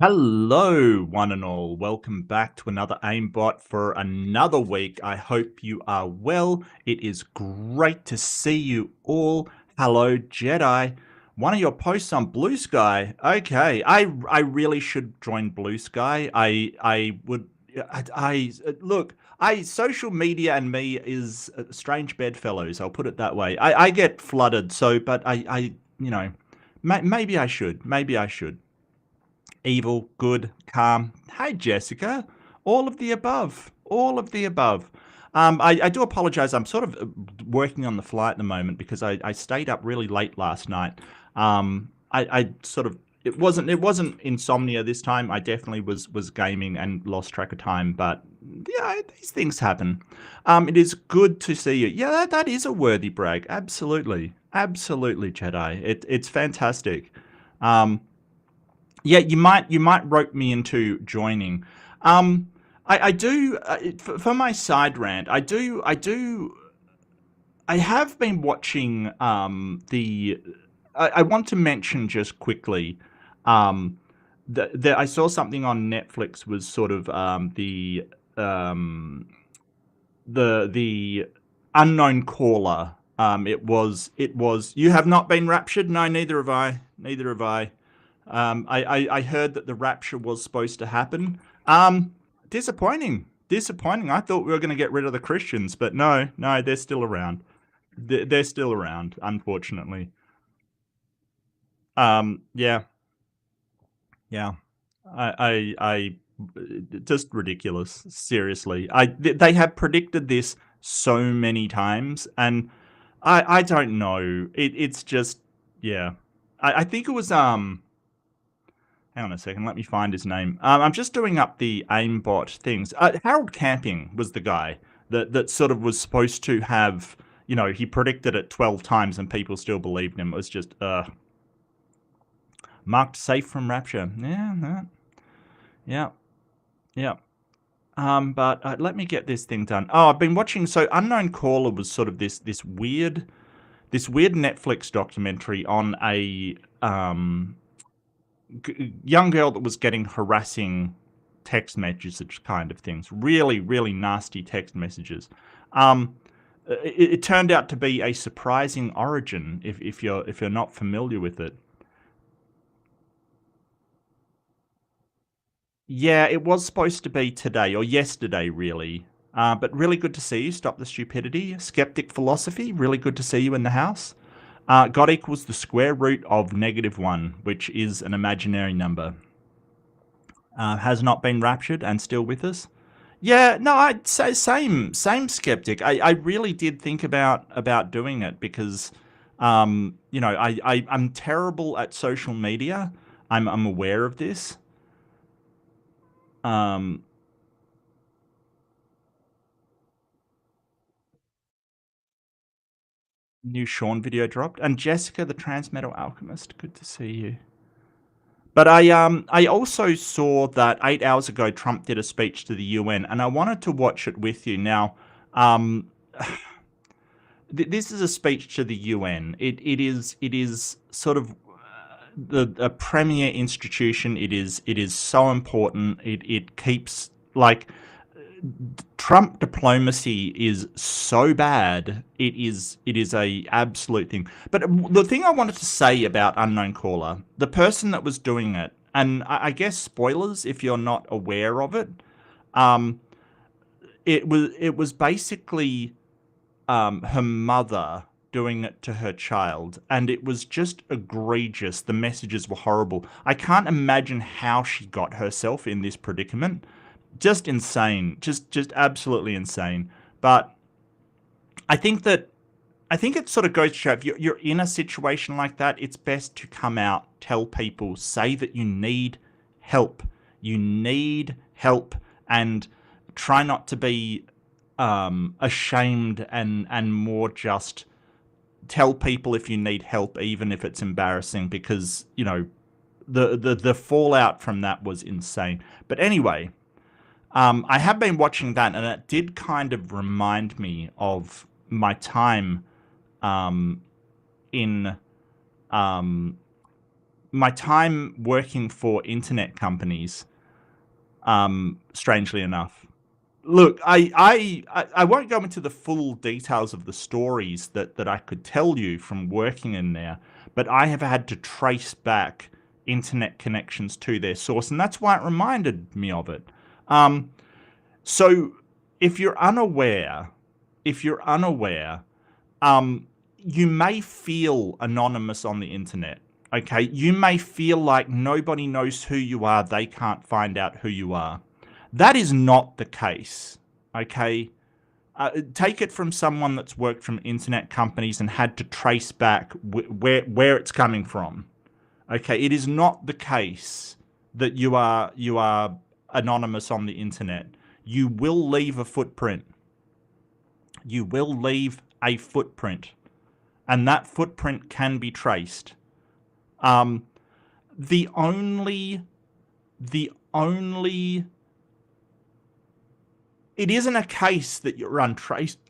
Hello, one and all. Welcome back to another AIMBOT for another week. I hope you are well. It is great to see you all. Hello, Jedi. One of your posts on Blue Sky. Okay, I really should join Blue Sky. I would. I look. I social media and me is strange bedfellows. I'll put it that way. I get flooded. So, but maybe I should. Maybe I should. Evil, good, calm. Hey, Jessica. All of the above. All of the above. I do apologize. I'm sort of working on the fly at the moment because I stayed up really late last night. I sort of it wasn't insomnia this time. I definitely was gaming and lost track of time. But yeah, these things happen. It is good to see you. Yeah, that is a worthy brag. Absolutely, absolutely, Jedi. It's fantastic. Um, yeah, you might rope me into joining. I do for my side rant. I have been watching the. I want to mention just quickly. Um, I saw something on Netflix was sort of um, the unknown caller. It was you have not been raptured. No, neither have I. Neither have I. I heard that the rapture was supposed to happen. Disappointing. Disappointing. I thought we were going to get rid of the Christians, but no, no, they're still around. They're still around, unfortunately. Yeah, yeah. I just ridiculous. Seriously, they have predicted this so many times, and I don't know. It's just yeah. I think it was hang on a second, let me find his name. I'm just doing up the aimbot things. Harold Camping was the guy that sort of was supposed to have, he predicted it 12 times and people still believed him. It was just marked safe from rapture. Yeah, yeah, yeah. But let me get this thing done. Oh, I've been watching. So Unknown Caller was sort of this weird Netflix documentary on a young girl that was getting harassing text messages kind of things, really really nasty text messages. um it turned out to be a surprising origin if you're not familiar with it. Yeah, it was supposed to be today or yesterday really. But really good to see you. Stop the stupidity. Skeptic philosophy, really good to see you in the house. God equals the square root of -1, which is an imaginary number. Has not been raptured and still with us. Yeah, no, I'd say same skeptic. I really did think about doing it because I'm terrible at social media. I'm aware of this. Um New Sean video dropped. And Jessica the Transmetal Alchemist, good to see you. But I also saw that 8 hours ago Trump did a speech to the UN, and I wanted to watch it with you. Now, um, this is a speech to the UN. It is sort of the a premier institution. It is so important. It keeps like Trump diplomacy is so bad. It is a absolute thing. But the thing I wanted to say about Unknown Caller, the person that was doing it, and I guess spoilers if you're not aware of it. Um, it was basically her mother doing it to her child, and it was just egregious. The messages were horrible. I can't imagine how she got herself in this predicament. Just insane, just absolutely insane. But I think that I think it sort of goes to show if you're in a situation like that, it's best to come out, tell people, say that you need help. You need help, and try not to be ashamed and more just tell people if you need help, even if it's embarrassing, because the fallout from that was insane. But anyway, I have been watching that, and it did kind of remind me of my time um, in um, my time working for internet companies, strangely enough. Look, I won't go into the full details of the stories that I could tell you from working in there, but I have had to trace back internet connections to their source, and that's why it reminded me of it. Um, so if you're unaware, if you're unaware, um, you may feel anonymous on the internet. Okay, you may feel like nobody knows who you are, they can't find out who you are. That is not the case. Okay, take it from someone that's worked from internet companies and had to trace back where it's coming from. Okay, it is not the case that you are anonymous on the internet. You will leave a footprint. You will leave a footprint, and that footprint can be traced. Um, the only, the only, it isn't a case that you're untraceable.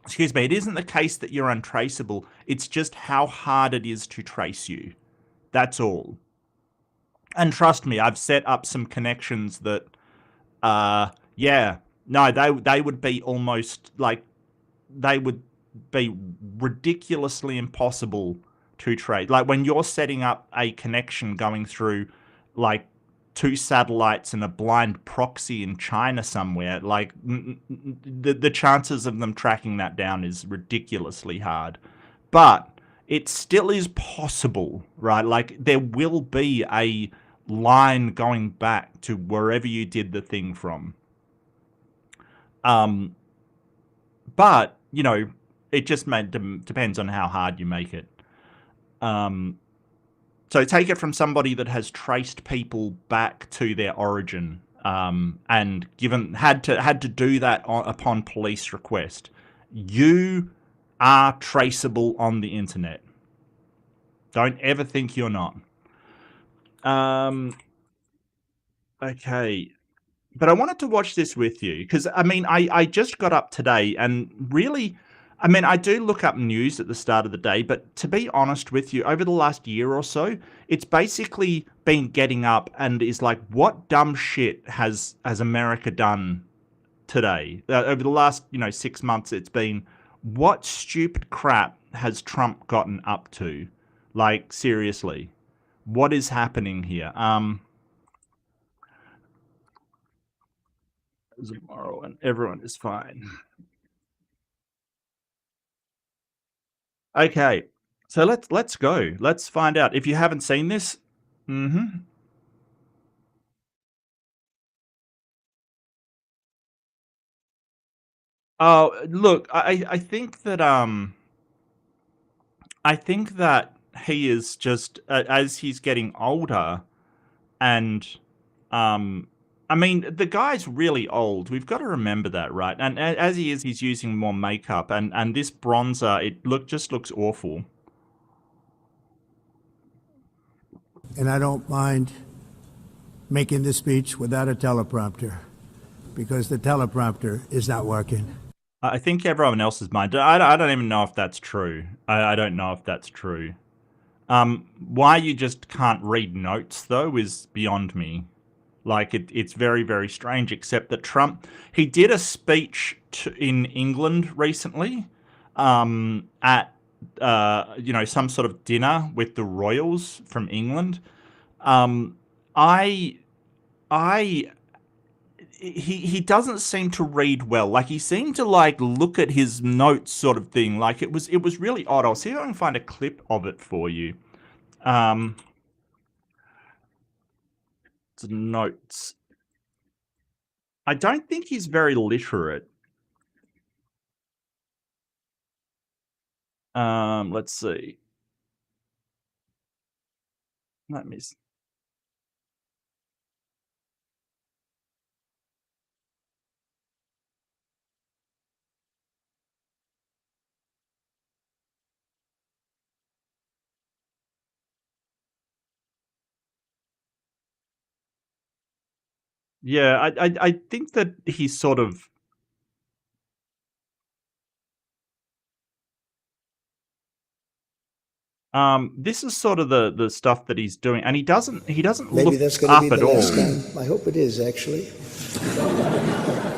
Excuse me. It isn't the case that you're untraceable. It's just how hard it is to trace you. That's all. And trust me, I've set up some connections that, yeah, no, they would be almost like they would be ridiculously impossible to trade. Like when you're setting up a connection going through like two satellites and a blind proxy in China somewhere, like the chances of them tracking that down is ridiculously hard. But it still is possible, right? Like there will be a line going back to wherever you did the thing from. Um, but you know, it just depends on how hard you make it. Um, so take it from somebody that has traced people back to their origin, and given had to do that upon police request. You are traceable on the internet. Don't ever think you're not. Um, okay. But I wanted to watch this with you because I mean I just got up today and really I mean I do look up news at the start of the day, but to be honest with you, over the last year or so, it's basically been getting up and is like, what dumb shit has America done today? Over the last 6 months, it's been what stupid crap has Trump gotten up to? Like seriously, what is happening here? Tomorrow and everyone is fine. Okay, so let's go. Let's find out. If you haven't seen this, mm-hmm. Oh, look, I think that he is just as he's getting older, and um, I mean the guy's really old. We've got to remember that, right? And as he is, he's using more makeup, and this bronzer, it just looks awful. And I don't mind making this speech without a teleprompter because the teleprompter is not working. I think everyone else is mine. I don't even know if that's true. I don't know if that's true. Why you just can't read notes though is beyond me. Like it's very very strange. Except that Trump, he did a speech in England recently, at some sort of dinner with the royals from England. Um, I I he doesn't seem to read well. Like he seemed to like look at his notes sort of thing. Like it was really odd. I'll see if I can find a clip of it for you. Um, Notes. I don't think he's very literate. Let's see. Let me. Yeah, I think that he's sort of. This is sort of the stuff that he's doing, and he doesn't Maybe look that's going to up be at the all. last time. I hope it is, actually.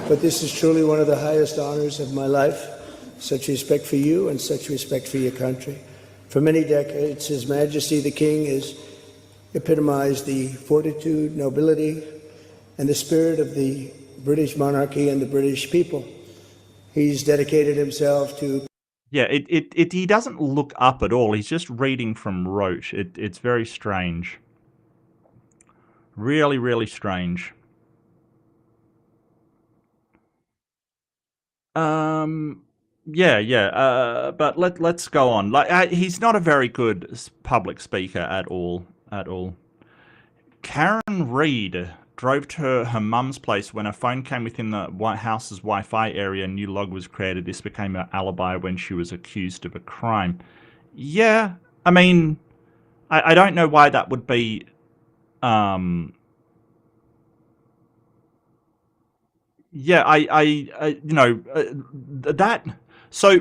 But this is truly one of the highest honors of my life. Such respect for you and such respect for your country. For many decades, His Majesty the King has epitomized the fortitude, nobility, and the spirit of the British monarchy and the British people. He's dedicated himself to... Yeah, he doesn't look up at all. He's just reading from rote. It's very strange. Really, really strange. Yeah. But let's go on. Like, he's not a very good public speaker at all. At all. Karen Reid drove to her mum's place when her phone came within the White House's Wi-Fi area. A new log was created. This became her alibi when she was accused of a crime. Yeah, I mean, I don't know why that would be. Yeah, that. So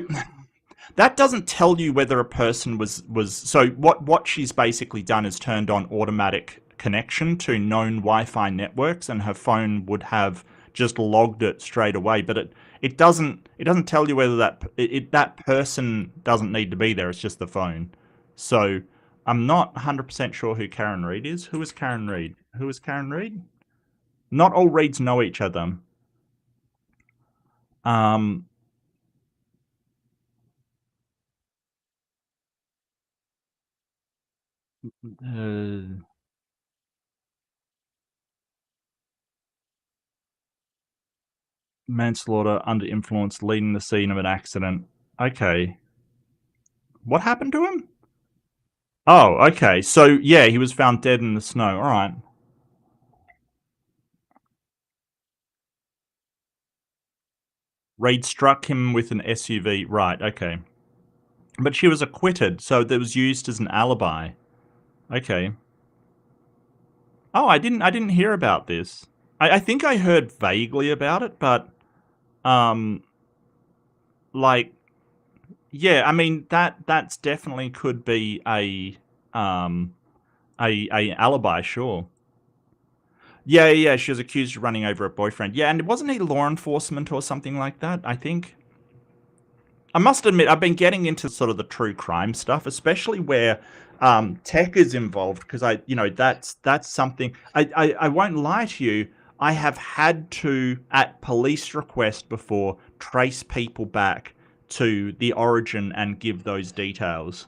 that doesn't tell you whether a person was. So what she's basically done is turned on automatic connection to known Wi-Fi networks, and her phone would have just logged it straight away. But it doesn't tell you whether that person doesn't need to be there. It's just the phone. So I'm not 100% sure who Karen Reid is. Who is Karen Reid? Who is Karen Reid? Not all Reids know each other. Um, uh, Manslaughter under influence leading the scene of an accident. Okay. What happened to him? Oh, okay. So, yeah, he was found dead in the snow. All right. Reid struck him with an SUV. Right, okay. But she was acquitted, so that was used as an alibi. Okay. Oh, I didn't hear about this. I think I heard vaguely about it, but um like yeah, I mean that's definitely could be a alibi, sure. Yeah, she was accused of running over a boyfriend. Yeah, and wasn't he law enforcement or something like that, I think? I must admit, I've been getting into sort of the true crime stuff, especially where tech is involved, because that's something I won't lie to you. I have had to, at police request before, trace people back to the origin and give those details.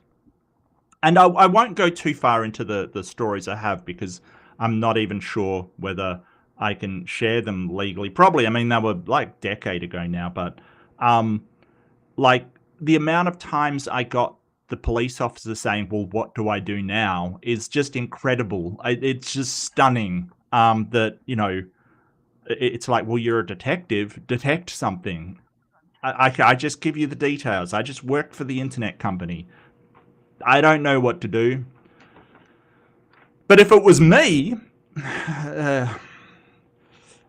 And I won't go too far into the stories I have, because I'm not even sure whether I can share them legally. Probably, I mean, they were like a decade ago now, but um, like the amount of times I got the police officer saying, "Well, what do I do now?" is just incredible. It's just stunning. That it's like, well, you're a detective. Detect something. I just give you the details. I just work for the internet company. I don't know what to do. But if it was me,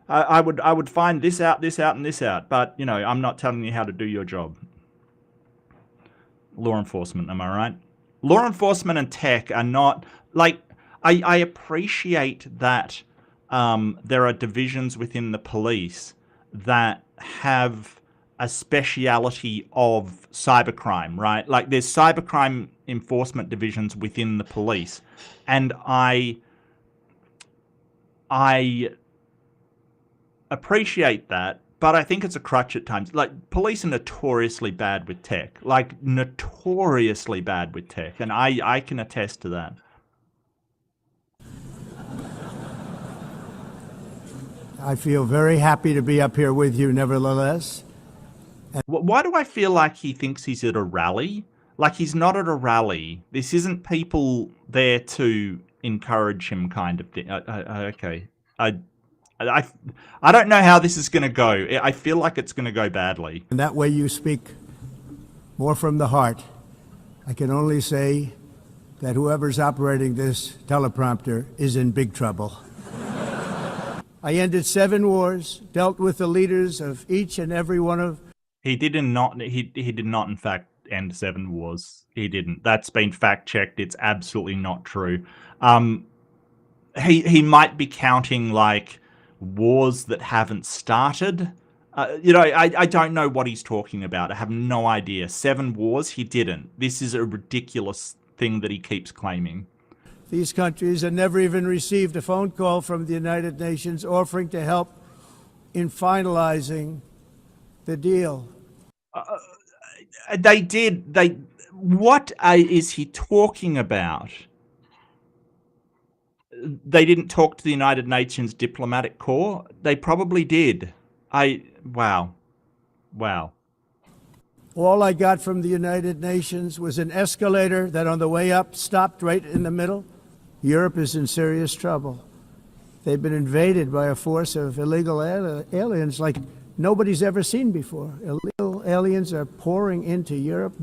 I would find this out, and this out. But I'm not telling you how to do your job. Law enforcement, am I right? Law enforcement and tech are not like I appreciate that there are divisions within the police that have a speciality of cybercrime, right? Like there's cybercrime enforcement divisions within the police, and I appreciate that, but I think it's a crutch at times. Like, police are notoriously bad with tech. Like, notoriously bad with tech. And I can attest to that. I feel very happy to be up here with you, nevertheless. Why do I feel like he thinks he's at a rally? Like, he's not at a rally. This isn't people there to encourage him, kind of thing. Okay. I, I, I don't know how this is going to go. I feel like it's going to go badly. And that way you speak more from the heart. I can only say that whoever's operating this teleprompter is in big trouble. I ended 7 wars, dealt with the leaders of each and every one of... He did not, in fact, end 7 wars. He didn't. That's been fact-checked. It's absolutely not true. He might be counting, like, wars that haven't started. I don't know what he's talking about. I have no idea. 7 wars? He didn't. This is a ridiculous thing that he keeps claiming. These countries have never even received a phone call from the United Nations offering to help in finalizing the deal. They did. What is he talking about? They didn't talk to the United Nations Diplomatic Corps? They probably did. Wow. All I got from the United Nations was an escalator that on the way up stopped right in the middle. Europe is in serious trouble. They've been invaded by a force of illegal aliens like nobody's ever seen before. Illegal aliens are pouring into Europe.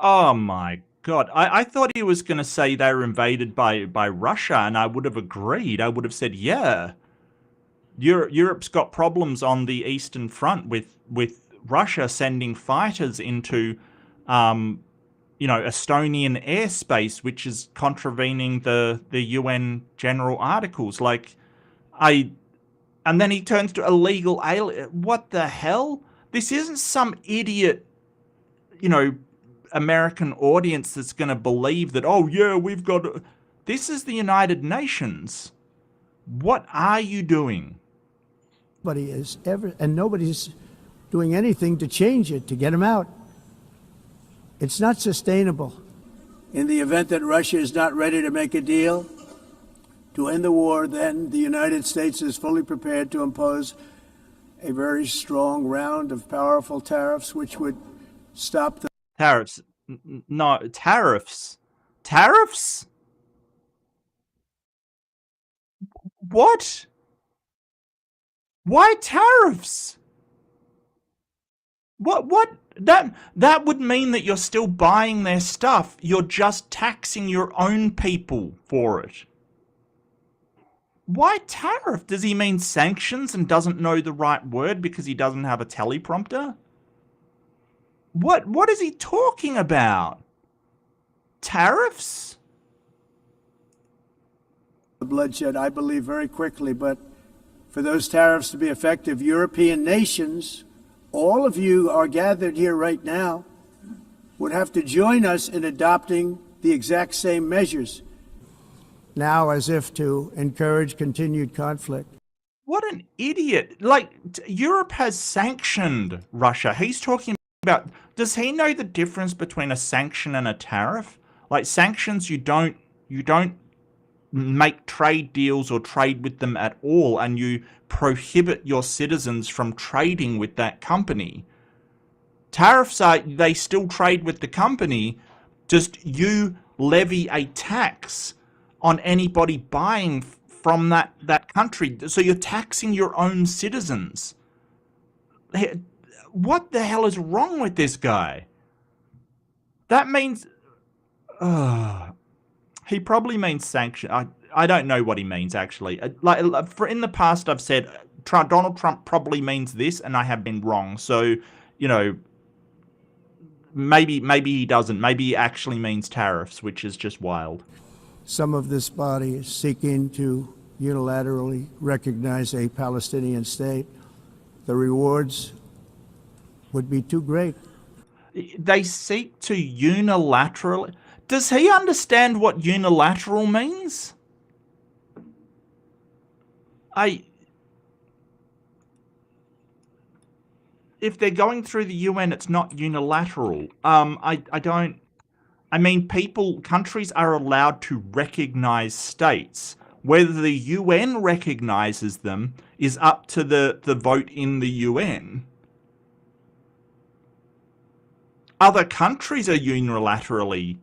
Oh my God. I thought he was going to say they were invaded by Russia, and I would have agreed. I would have said, yeah. Europe's got problems on the Eastern Front with Russia sending fighters into, Estonian airspace, which is contravening the UN general articles. And then he turns to illegal alien. What the hell? This isn't some idiot, American audience that's going to believe that, oh yeah, we've got... This is the United Nations. What are you doing? Nobody is ever, and nobody's doing anything to change it, to get them out. It's not sustainable. In the event that Russia is not ready to make a deal to end the war, then the United States is fully prepared to impose a very strong round of powerful tariffs, which would stop the... Tariffs? No, tariffs? Tariffs? What? Why tariffs? What? That would mean that you're still buying their stuff. You're just taxing your own people for it. Why tariff? Does he mean sanctions and doesn't know the right word because he doesn't have a teleprompter? What is he talking about? Tariffs? The bloodshed, I believe, very quickly, but for those tariffs to be effective, European nations, all of you are gathered here right now, would have to join us in adopting the exact same measures. Now, as if to encourage continued conflict. What an idiot. Europe has sanctioned Russia. He's talking about... Does he know the difference between a sanction and a tariff? Sanctions, you don't make trade deals or trade with them at all, and you prohibit your citizens from trading with that company. Tariffs are, they still trade with the company, just you levy a tax on anybody buying from that country. So you're taxing your own citizens. What the hell is wrong with this guy? That means... he probably means sanction. I don't know what he means, actually. In the past, I've said Donald Trump probably means this, and I have been wrong. So, maybe he doesn't. Maybe he actually means tariffs, which is just wild. Some of this body is seeking to unilaterally recognize a Palestinian state. The rewards would be too great. They seek to unilaterally... Does he understand what unilateral means? If they're going through the UN, it's not unilateral. I don't... I mean, countries are allowed to recognize states. Whether the UN recognizes them is up to the vote in the UN. Other countries are unilaterally...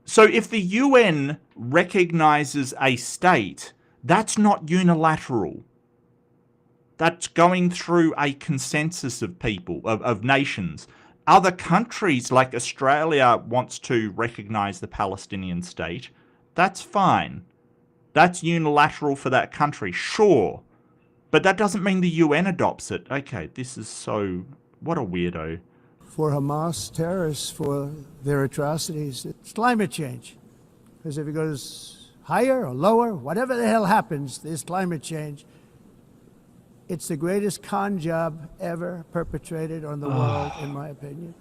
So if the UN recognizes a state, that's not unilateral. That's going through a consensus of people, of nations. Other countries, like Australia, wants to recognize the Palestinian state. That's fine. That's unilateral for that country, sure. But that doesn't mean the UN adopts it. Okay, this is so... What a weirdo. For Hamas terrorists for their atrocities. It's climate change. Because if it goes higher or lower, whatever the hell happens, there's climate change. It's the greatest con job ever perpetrated on the world, in my opinion.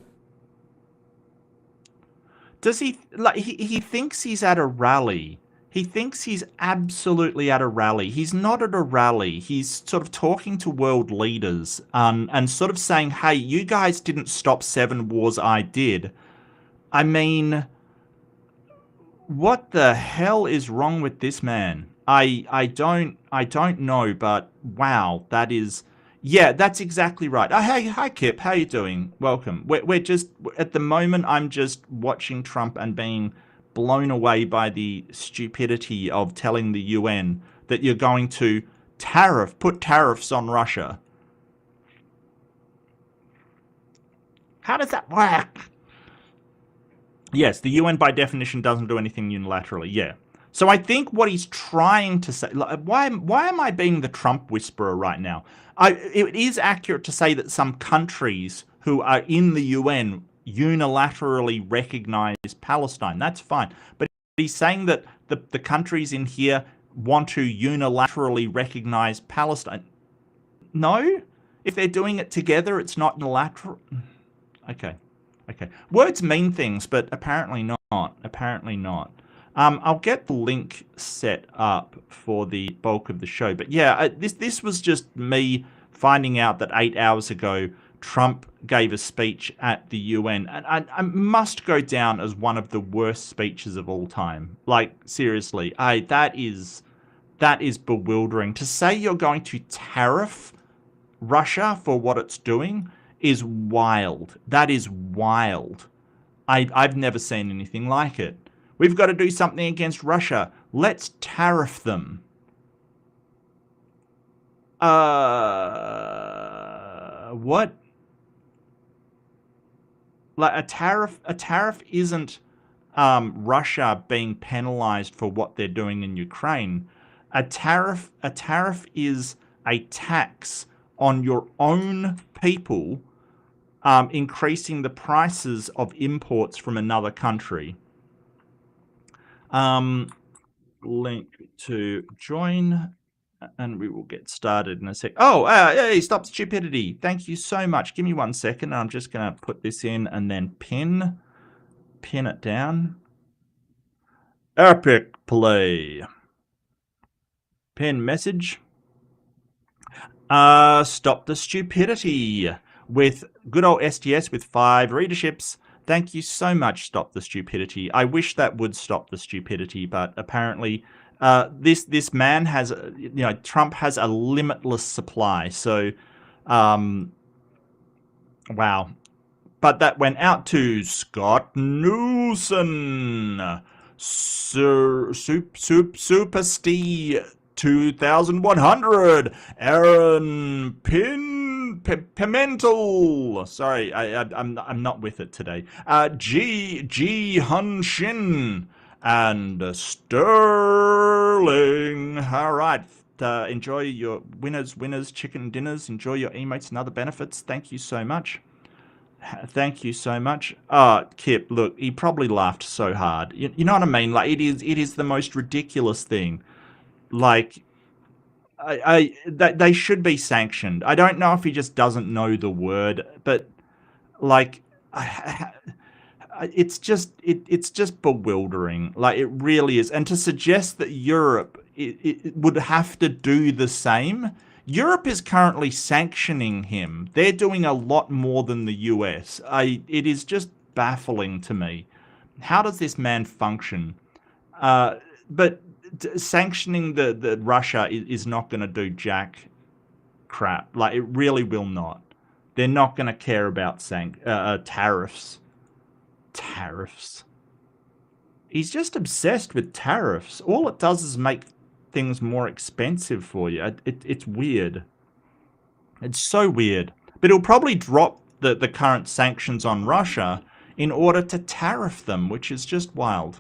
Does he... Like, he thinks he's at a rally. He thinks he's absolutely at a rally. He's not at a rally. He's sort of talking to world leaders and sort of saying, hey, you guys didn't stop 7 wars, I did. I mean, what the hell is wrong with this man? I don't know, but wow, that is... Yeah, that's exactly right. Oh, hey, hi, Kip. How you doing? Welcome. We're just... At the moment, I'm just watching Trump and being blown away by the stupidity of telling the UN that you're going to put tariffs on Russia. How does that work? Yes, the UN by definition doesn't do anything unilaterally, yeah. So I think what he's trying to say... Why am I being the Trump whisperer right now? It is accurate to say that some countries who are in the UN unilaterally recognize Palestine. That's fine. But he's saying that the countries in here want to unilaterally recognize Palestine. No? If they're doing it together, it's not unilateral. Okay. Okay. Words mean things, but apparently not. Apparently not. I'll get the link set up for the bulk of the show. But yeah, this was just me finding out that 8 hours ago, Trump gave a speech at the UN, and I must go down as one of the worst speeches of all time. Like, seriously, that is bewildering. To say you're going to tariff Russia for what it's doing is wild. That is wild. I've never seen anything like it. We've got to do something against Russia. Let's tariff them. What? Like a tariff isn't Russia being penalized for what they're doing in Ukraine. A tariff is a tax on your own people, increasing the prices of imports from another country. Link to join, and we will get started in a sec. Oh, hey, stop stupidity. Thank you so much. Give me 1 second. I'm just going to put this in and then pin it down. Epic play. Pin message. Stop the stupidity with good old STS with 5 readerships. Thank you so much, Stop the Stupidity. I wish that would stop the stupidity, but apparently this man has, Trump has a limitless supply. So, wow. But that went out to Scott Newson, Super Steve 2100, Aaron Pimental. Sorry, I'm not with it today. G Hun Shin and Sterling. All right. Enjoy your winners chicken dinners. Enjoy your emotes and other benefits. Thank you so much. Thank you so much. Kip, look, he probably laughed so hard. You know what I mean? Like it is the most ridiculous thing. Like, they should be sanctioned. I don't know if he just doesn't know the word, but like, it's just bewildering. Like, it really is. And to suggest that Europe it would have to do the same. Europe is currently sanctioning him. They're doing a lot more than the US. It is just baffling to me. How does this man function? But sanctioning the Russia is not going to do jack crap. Like, it really will not. They're not going to care about tariffs. Tariffs. He's just obsessed with tariffs. All it does is make things more expensive for you. It's weird. It's so weird. But he'll probably drop the current sanctions on Russia in order to tariff them, which is just wild.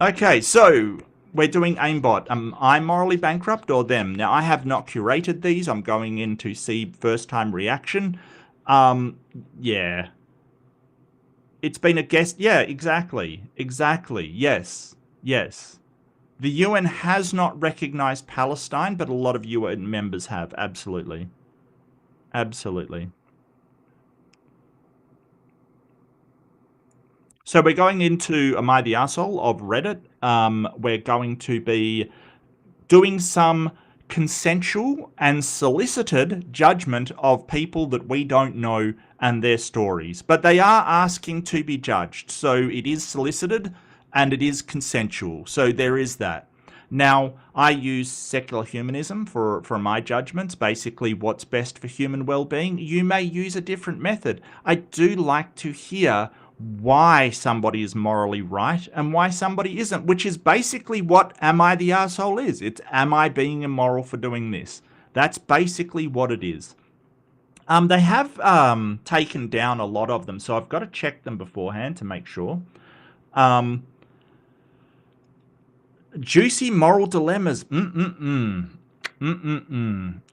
Okay, so we're doing AIMBOT. Am I morally bankrupt or them? Now, I have not curated these. I'm going in to see first-time reaction. Yeah. It's been a guest. Yeah, exactly. Exactly. Yes. Yes. The UN has not recognized Palestine, but a lot of UN members have. Absolutely. Absolutely. So we're going into Am I the Arsehole of Reddit. We're going to be doing some consensual and solicited judgment of people that we don't know and their stories. But they are asking to be judged. So it is solicited and it is consensual. So there is that. Now, I use secular humanism for my judgments, basically what's best for human well-being. You may use a different method. I do like to hear why somebody is morally right and why somebody isn't, which is basically what Am I the Arsehole is. It's, am I being immoral for doing this? That's basically what it is. They have taken down a lot of them, so I've got to check them beforehand to make sure. Juicy moral dilemmas.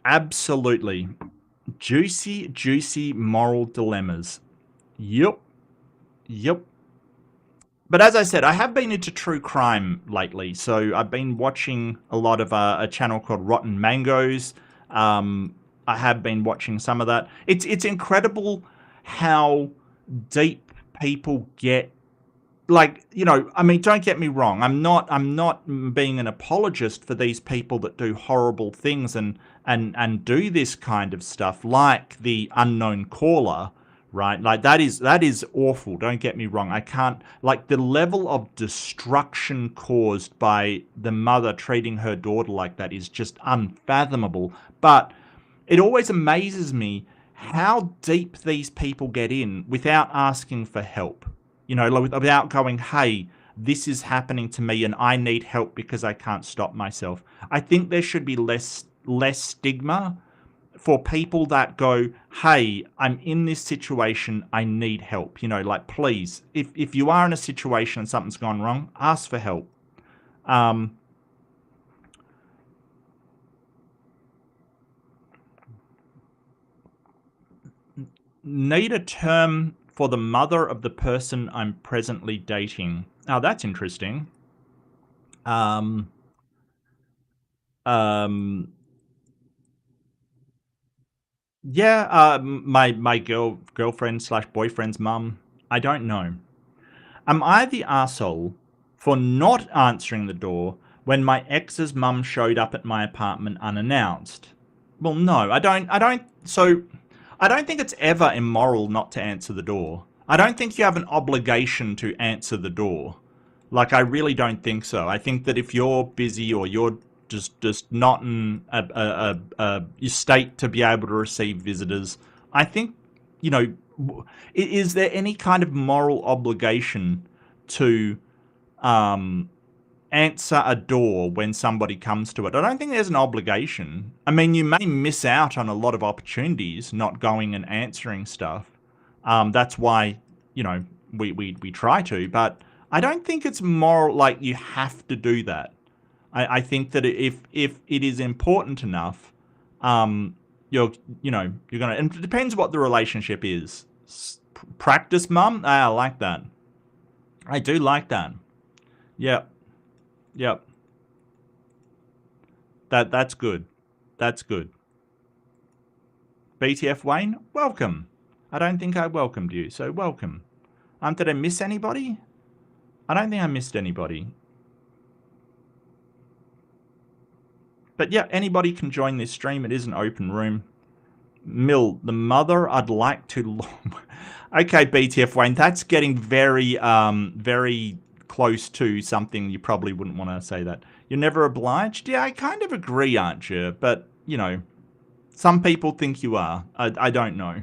Absolutely. Juicy moral dilemmas. Yep. Yep. But as I said, I have been into true crime lately. So I've been watching a lot of a channel called Rotten Mangoes. I have been watching some of that. It's incredible how deep people get. Like, you know, I mean, don't get me wrong. I'm not being an apologist for these people that do horrible things and do this kind of stuff, like the unknown caller, right? Like that is awful. Don't get me wrong. I can't, like, the level of destruction caused by the mother treating her daughter like that is just unfathomable. But it always amazes me how deep these people get in without asking for help. You know, without going, hey, this is happening to me and I need help because I can't stop myself. I think there should be less stigma for people that go, hey, I'm in this situation, I need help. You know, like, please, if you are in a situation and something's gone wrong, ask for help. Need a term for the mother of the person I'm presently dating. Oh, that's interesting. Yeah, my girlfriend slash boyfriend's mum. I don't know. Am I the arsehole for not answering the door when my ex's mum showed up at my apartment unannounced? Well, no, I don't. So I don't think it's ever immoral not to answer the door. I don't think you have an obligation to answer the door. Like, I really don't think so. I think that if you're busy or you're just not in a state to be able to receive visitors, I think, you know, is there any kind of moral obligation to answer a door when somebody comes to it? I don't think there's an obligation. I mean, you may miss out on a lot of opportunities not going and answering stuff. That's why, you know, we try to, but I don't think it's moral, like you have to do that. I think that if it is important enough, you're gonna, and it depends what the relationship is. Practice, mum. I like that. I do like that. Yep. Yep. That's good. That's good. BTF Wayne, welcome. I don't think I welcomed you, so welcome. Did I miss anybody? I don't think I missed anybody. But yeah, anybody can join this stream. It is an open room. Mill, the mother I'd like to... Okay, BTF Wayne, that's getting very, very close to something you probably wouldn't want to say that. You're never obliged? Yeah, I kind of agree, aren't you? But, you know, some people think you are. I don't know.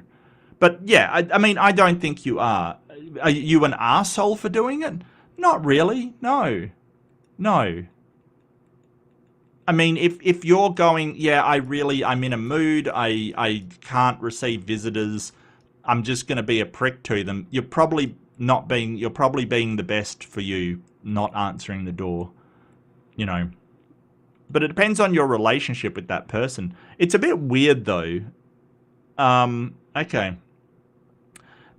But yeah, I mean, I don't think you are. Are you an arsehole for doing it? Not really. No. No. I mean, if you're going, yeah, I'm in a mood, I can't receive visitors, I'm just going to be a prick to them, you're probably being the best for you not answering the door. you know. But it depends on your relationship with that person. It's a bit weird, though. Okay.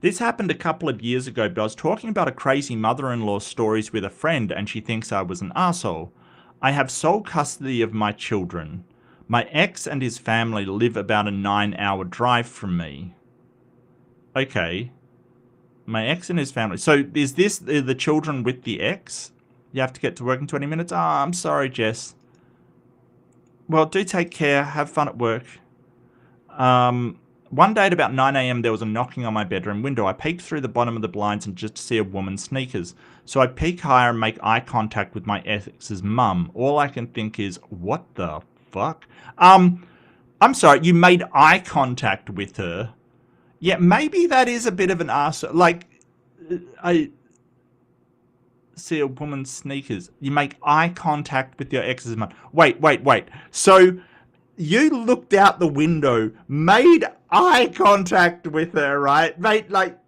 This happened a couple of years ago, but I was talking about a crazy mother-in-law stories with a friend, and she thinks I was an asshole. I have sole custody of my children. My ex and his family live about a 9-hour drive from me. Okay. My ex and his family. So is this the children with the ex? You have to get to work in 20 minutes? Ah, I'm sorry, Jess. Well, do take care. Have fun at work. One day at about 9 a.m. there was a knocking on my bedroom window. I peeked through the bottom of the blinds and just to see a woman's sneakers. So I peek higher and make eye contact with my ex's mum. All I can think is, what the fuck? I'm sorry, you made eye contact with her. Yeah, maybe that is a bit of an arse. Like, I see a woman's sneakers. You make eye contact with your ex's mum. Wait. So you looked out the window, made eye contact with her, right? Mate, like,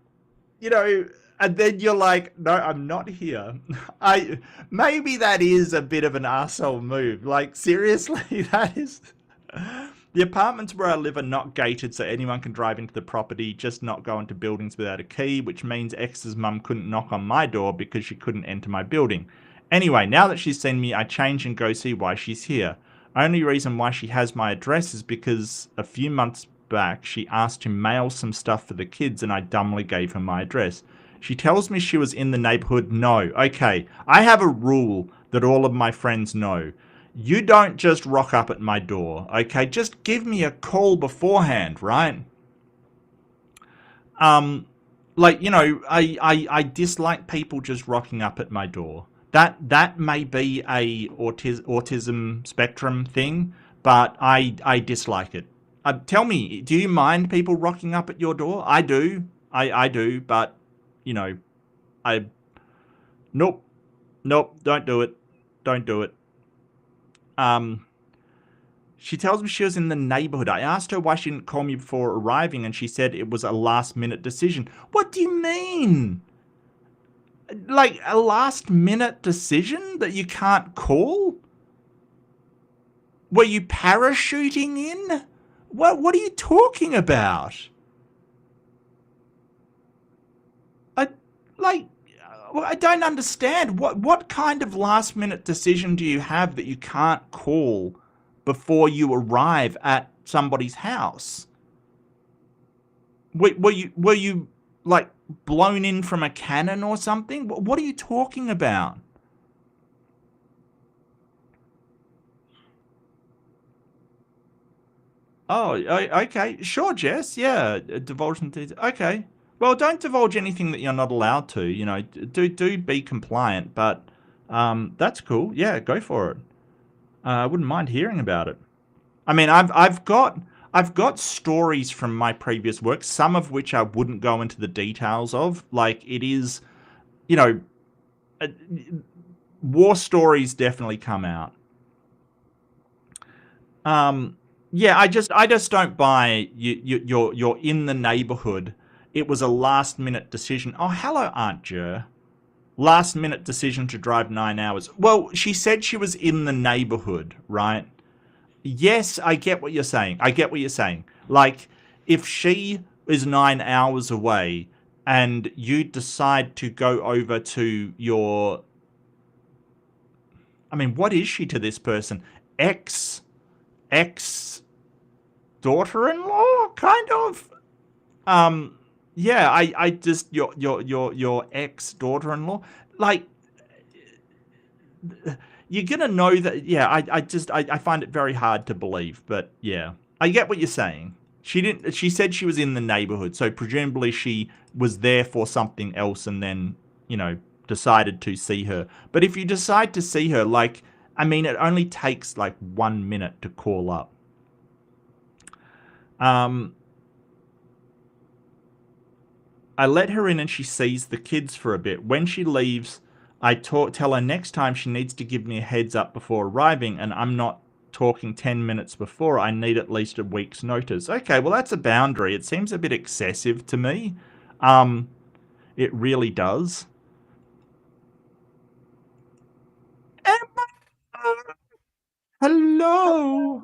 you know, and then you're like, no, I'm not here. Maybe that is a bit of an arsehole move. Like, seriously, that is... The apartments where I live are not gated, so anyone can drive into the property, just not go into buildings without a key, which means ex's mum couldn't knock on my door because she couldn't enter my building. Anyway, now that she's seen me, I change and go see why she's here. Only reason why she has my address is because a few months back she asked to mail some stuff for the kids and I dumbly gave her my address. She tells me she was in the neighborhood. No. Okay, I have a rule that all of my friends know. You don't just rock up at my door, okay? Just give me a call beforehand, right? Like, you know, I dislike people just rocking up at my door. That may be a autism spectrum thing, but I dislike it. Tell me, do you mind people rocking up at your door? I do. I do, but, you know, nope, don't do it. Don't do it. She tells me she was in the neighborhood. I asked her why she didn't call me before arriving, and she said it was a last-minute decision. What do you mean? Like, a last-minute decision that you can't call? Were you parachuting in? What are you talking about? I don't understand. What kind of last-minute decision do you have that you can't call before you arrive at somebody's house? Were you like blown in from a cannon or something? What are you talking about? Oh, okay. Sure, Jess. Yeah, divulge some details. Okay. Well, don't divulge anything that you're not allowed to. You know, do be compliant. But that's cool. Yeah, go for it. I wouldn't mind hearing about it. I mean, I've got stories from my previous work, some of which I wouldn't go into the details of. Like, it is, you know, war stories definitely come out. Yeah, I just don't buy you're in the neighborhood. It was a last minute decision. Oh, hello, Aunt Jer. Last minute decision to drive 9 hours. Well, she said she was in the neighborhood, right? Yes, I get what you're saying. Like, if she is 9 hours away and you decide to go over to your... I mean, what is she to this person? Ex daughter-in-law, kind of? Yeah, I just... Your ex-daughter-in-law? Like... You're gonna know that. Yeah, I find it very hard to believe, but yeah, I get what you're saying. She said she was in the neighborhood, so presumably she was there for something else and then, you know, decided to see her. But if you decide to see her, like, I mean, it only takes like 1 minute to call up. I let her in and she sees the kids for a bit. When she leaves, I tell her next time she needs to give me a heads up before arriving, and I'm not talking 10 minutes before. I need at least a week's notice. Okay, well, that's a boundary. It seems a bit excessive to me. It really does. Hello.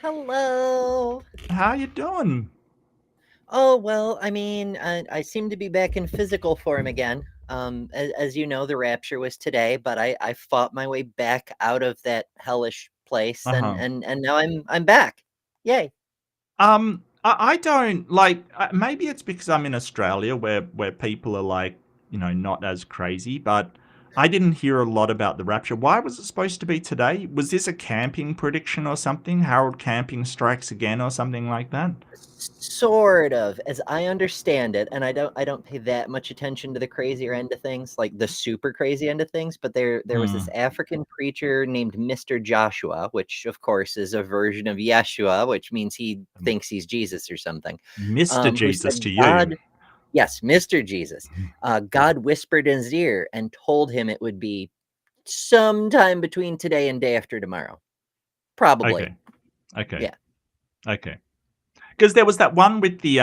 Hello. How you doing? Oh, well, I mean, I seem to be back in physical form again. As you know, the rapture was today, but I fought my way back out of that hellish place, and Uh-huh. and and now I'm back. Yay. I don't like. Maybe it's because I'm in Australia, where people are like, not as crazy. But I didn't hear a lot about the rapture. Why was it supposed to be today? Was this a camping prediction or something? Harold Camping strikes again or something like that? Sort of, as I understand it, and I don't pay that much attention to the crazier end of things, like the super crazy end of things, but there was this Hmm. African preacher named Mr. Joshua, which of course is a version of Yeshua, which means he thinks he's Jesus or something, Mr. who Jesus said to you. God, yes, Mr. Jesus, God whispered in his ear and told him it would be sometime between today and day after tomorrow. Probably. Okay. Okay. Yeah. Okay. Because there was that one with the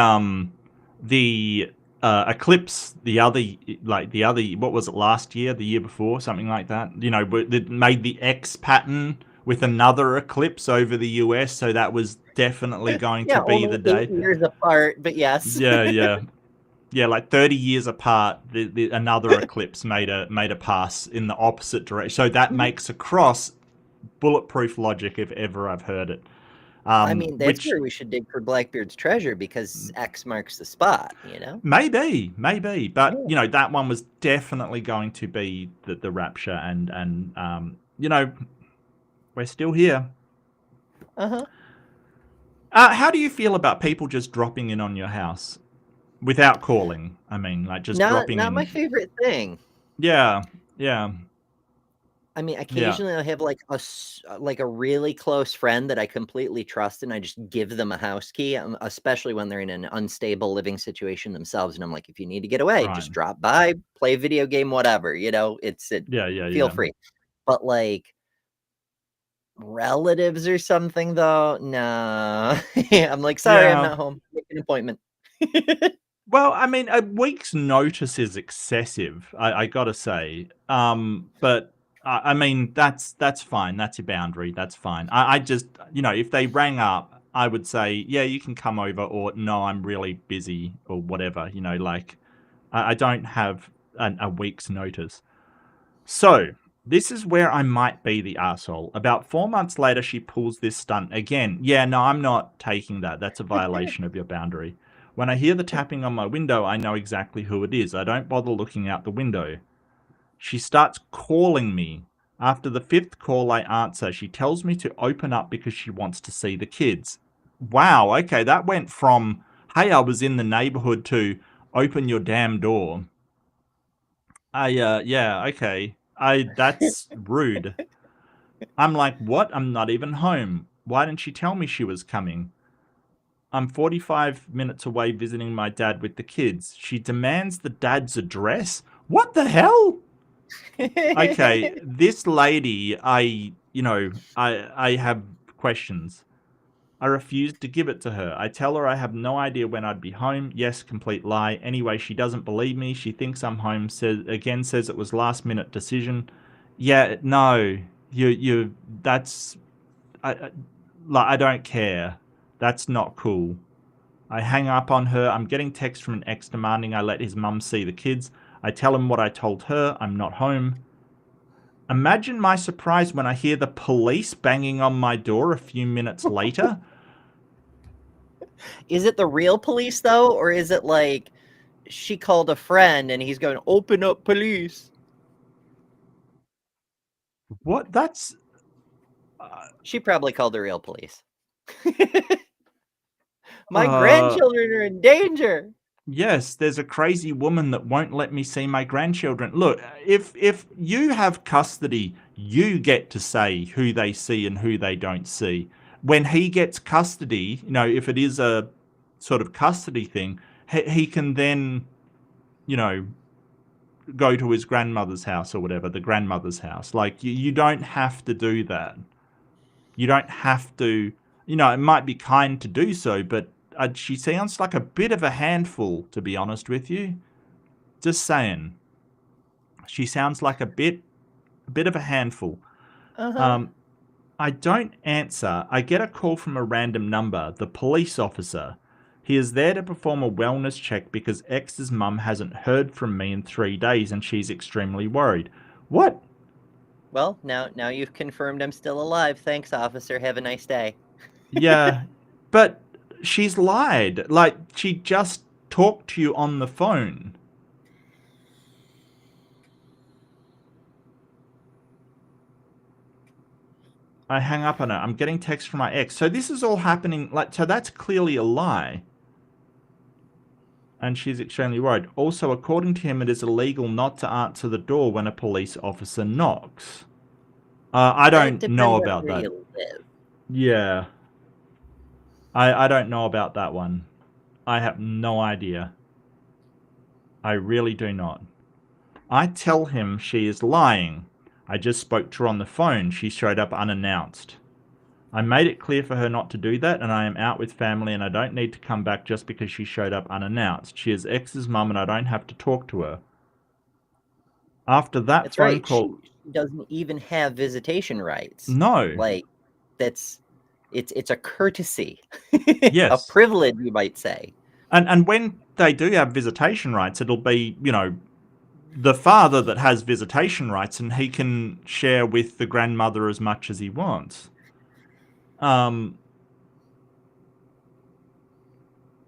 eclipse the other what was it, last year, the year before, something like that, that made the X pattern with another eclipse over the US, so that was definitely going to Yeah, be only the 8 day. years apart, but yes. Yeah, yeah. Yeah, like 30 years apart, another eclipse made a pass in the opposite direction, so that makes a cross bulletproof logic if ever I've heard it. I mean, that's Which where we should dig for Blackbeard's treasure because X marks the spot, you know? maybe, but Yeah. that one was definitely going to be the rapture, and we're still here. Uh-huh. How do you feel about people just dropping in on your house without calling? I mean, like just dropping Not my in. favorite thing. Yeah, yeah, I mean, yeah. occasionally I'll have like a really close friend that I completely trust, and I just give them a house key, especially when they're in an unstable living situation themselves. And I'm like, if you need to get away, Right. just drop by, play a video game, whatever, Yeah, yeah, feel yeah. free. But like relatives or something though, nah. I'm like, sorry, I'm Yeah. not home. Make an appointment. Well, I mean, a week's notice is excessive, I gotta say. But I mean, that's fine. That's your boundary. That's fine. I just, if they rang up, I would say, yeah, you can come over, or no, I'm really busy, or whatever. Like I don't have a week's notice. So this is where I might be the asshole. About 4 months later, she pulls this stunt again. Yeah, no, I'm not taking that. That's a violation of your boundary. When I hear the tapping on my window, I know exactly who it is. I don't bother looking out the window. She starts calling me. After the fifth call, I answer. She tells me to open up because she wants to see the kids. Wow, okay, that went from, hey, I was in the neighborhood, to open your damn door. Yeah, okay. That's rude. I'm like, what? I'm not even home. Why didn't she tell me she was coming? I'm 45 minutes away visiting my dad with the kids. She demands the dad's address? What the hell? Okay, this lady, I have questions. I refuse to give it to her. I tell her I have no idea when I'd be home. Yes, complete lie. Anyway, she doesn't believe me. She thinks I'm home. Says it was last minute decision. Yeah, no, that's I don't care. That's not cool. I hang up on her. I'm getting text from an ex demanding I let his mum see the kids. I tell him what I told her. I'm not home. Imagine my surprise when I hear the police banging on my door a few minutes later. Is it the real police though, or is it like she called a friend and he's going, open up, police? What? That's She probably called the real police. My uh grandchildren are in danger. yes, there's a crazy woman that won't let me see my grandchildren. Look, if you have custody, you get to say who they see and who they don't see. When he gets custody, if it is a sort of custody thing, he can then, you know, go to his grandmother's house or whatever, the grandmother's house. Like you don't have to do that. You don't have to, it might be kind to do so, but she sounds like a bit of a handful, to be honest with you. Just saying. She sounds like a bit of a handful. Uh-huh. Um, I don't answer. I get a call from a random number, the police officer. He is there to perform a wellness check because X's mum hasn't heard from me in 3 days and she's extremely worried. What? Well, now you've confirmed I'm still alive. Thanks, officer. Have a nice day. Yeah, but she's lied. Like, she just talked to you on the phone. I hang up on her. I'm getting text from my ex. So this is all happening, like, so that's clearly a lie. And she's extremely worried. Also, according to him, it is illegal not to answer the door when a police officer knocks. I don't know about that. You live. Yeah. I don't know about that one. I have no idea. I really do not. I tell him she is lying. I just spoke to her on the phone. She showed up unannounced. I made it clear for her not to do that, and I am out with family, and I don't need to come back just because she showed up unannounced. She is X's mum, and I don't have to talk to her. After that That's phone right. call... She doesn't even have visitation rights. No. Like, it's a courtesy. Yes. A privilege, you might say. And when they do have visitation rights, it'll be, you know, the father that has visitation rights, and he can share with the grandmother as much as he wants.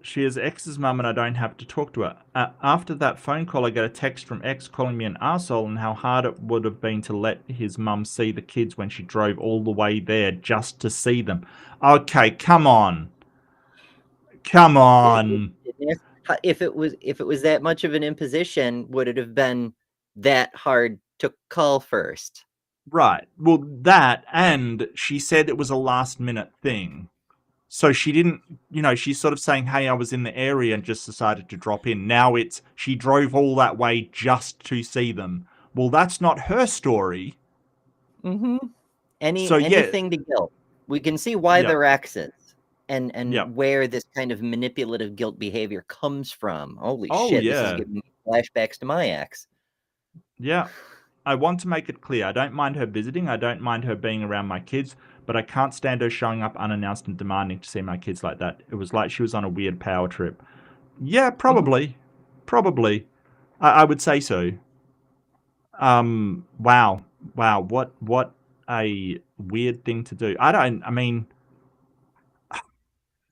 She is X's mum and I don't have to talk to her. After that phone call, I get a text from X calling me an arsehole and how hard it would have been to let his mum see the kids when she drove all the way there just to see them. Okay, come on. Come on. If it was that much of an imposition, would it have been that hard to call first? Right. Well, that, and she said it was a last minute thing. So she didn't, you know, she's sort of saying, hey, I was in the area and just decided to drop in. Now it's, she drove all that way just to see them. Well, that's not her story. Mm-hmm. Anything to guilt. We can see why they're exes and where this kind of manipulative guilt behavior comes from. Holy shit, this is giving me flashbacks to my ex. Yeah. I want to make it clear. I don't mind her visiting. I don't mind her being around my kids, but I can't stand her showing up unannounced and demanding to see my kids like that. It was like she was on a weird power trip. Yeah, probably. Mm-hmm. Probably. I would say so. Wow. What a weird thing to do. I mean,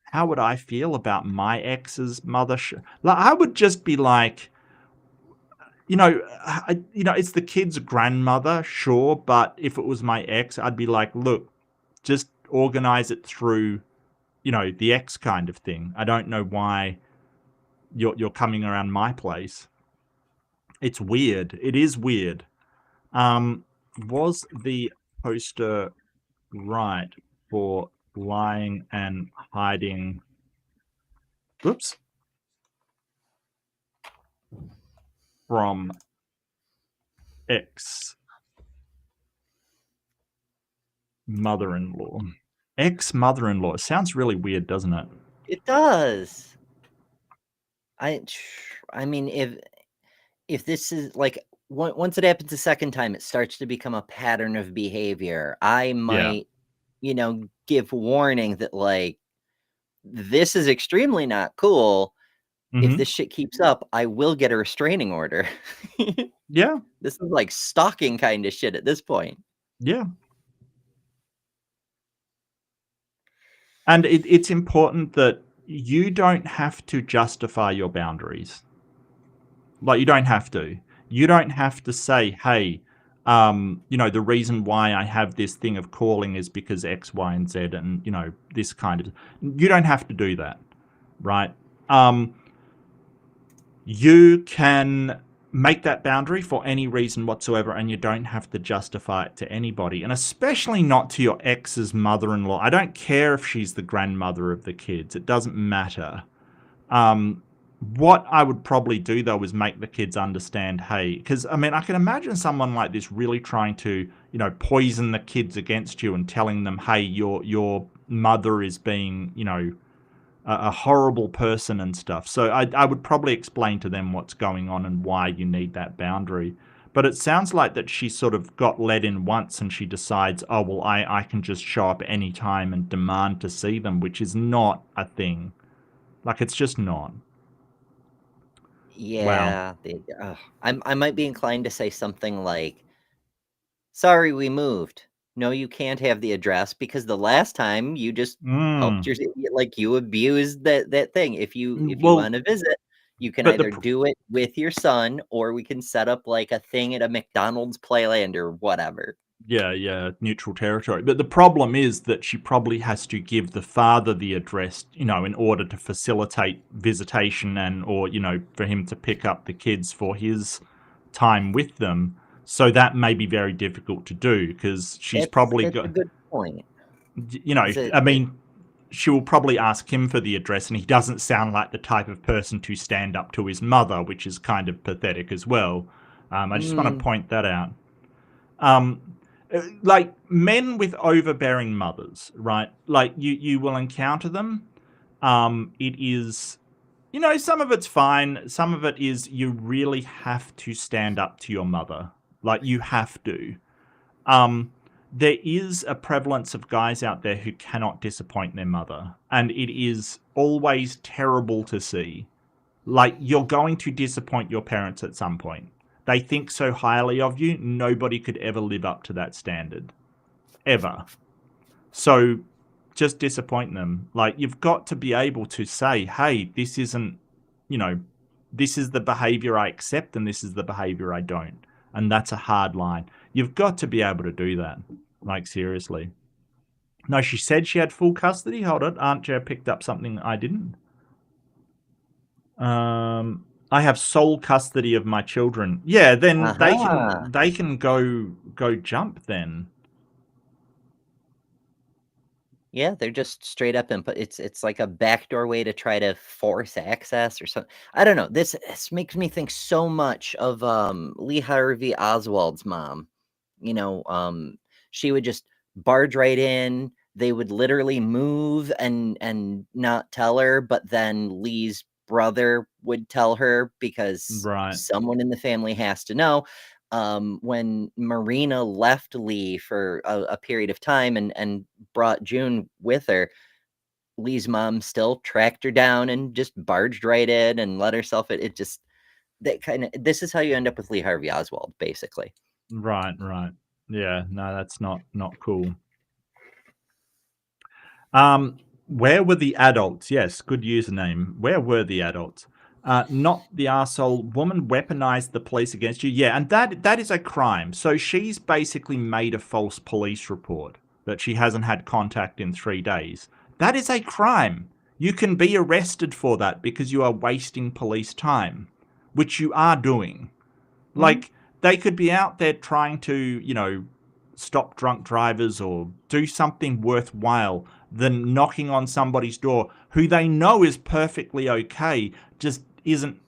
how would I feel about my ex's mother? Like, I would just be like, you know, it's the kid's grandmother, sure, but if it was my ex, I'd be like, look, just organize it through, you know, the ex kind of thing. I don't know why you're coming around my place. It's weird. It is weird. Was the poster right for lying and hiding? Oops. From ex mother-in-law. Ex-mother-in-law. It sounds really weird, doesn't it? It does. I mean, if this is like once it happens a second time, it starts to become a pattern of behavior. I might, you know, give warning that like this is extremely not cool. If this shit keeps up, I will get a restraining order. Yeah. This is like stalking kind of shit at this point. Yeah. And it's important that you don't have to justify your boundaries. Like, you don't have to. You don't have to say, hey, you know, the reason why I have this thing of calling is because X, Y, and Z, and, you know, this kind of... You don't have to do that, right? You can make that boundary for any reason whatsoever, and you don't have to justify it to anybody, and especially not to your ex's mother-in-law. I don't care if she's the grandmother of the kids. It doesn't matter. What I would probably do, though, is make the kids understand, hey, because, I mean, I can imagine someone like this really trying to, you know, poison the kids against you and telling them, hey, your mother is being, you know, a horrible person and stuff. So I would probably explain to them what's going on and why you need that boundary. But it sounds like that she sort of got let in once and she decides, oh, well, I can just show up any time and demand to see them, which is not a thing. Like, it's just not. Wow. Yeah, I might be inclined to say something like, "Sorry, we moved. No, you can't have the address because the last time you just helped Mm. like, you abused that thing. If you Well, wanna visit, you can but the either do it with your son, or we can set up, like, a thing at a McDonald's Playland or whatever." yeah, neutral territory. But the problem is that she probably has to give the father the address, in order to facilitate visitation and or, for him to pick up the kids for his time with them. So that may be very difficult to do because she's probably That's a got, good point. Is I it mean, she will probably ask him for the address, and he doesn't sound like the type of person to stand up to his mother, which is kind of pathetic as well. I just want to point that out. Um, like men with overbearing mothers, right? Like you will encounter them. It is, some of it's fine. Some of it is you really have to stand up to your mother. Like you have to. Um, there is a prevalence of guys out there who cannot disappoint their mother, and it is always terrible to see. Like you're going to disappoint your parents at some point. They think so highly of you, nobody could ever live up to that standard. Ever. So just disappoint them. Like you've got to be able to say, hey, this isn't, you know, this is the behavior I accept and this is the behavior I don't. And that's a hard line. You've got to be able to do that. Like seriously. No, she said she had full custody. Hold on. Aunt Jo picked up something I didn't. I have sole custody of my children. Yeah, then Aha. they can go jump then. Yeah, they're just straight up input. It's like a backdoor way to try to force access or something. I don't know. This makes me think so much of Lee Harvey Oswald's mom. You know, she would just barge right in. They would literally move and not tell her, but then Lee's brother would tell her because Right. someone in the family has to know. When Marina left Lee for a period of time and brought June with her, Lee's mom still tracked her down and just barged right in and let herself it just that kind of this is how you end up with Lee Harvey Oswald, basically. Right. Yeah, no, that's not cool. Where were the adults? Yes, good username. Where were the adults? Not the arsehole woman weaponized the police against you. Yeah, and that is a crime. So she's basically made a false police report that she hasn't had contact in 3 days. That is a crime. You can be arrested for that because you are wasting police time, which you are doing. Like, they could be out there trying to, stop drunk drivers or do something worthwhile than knocking on somebody's door who they know is perfectly okay, just doesn't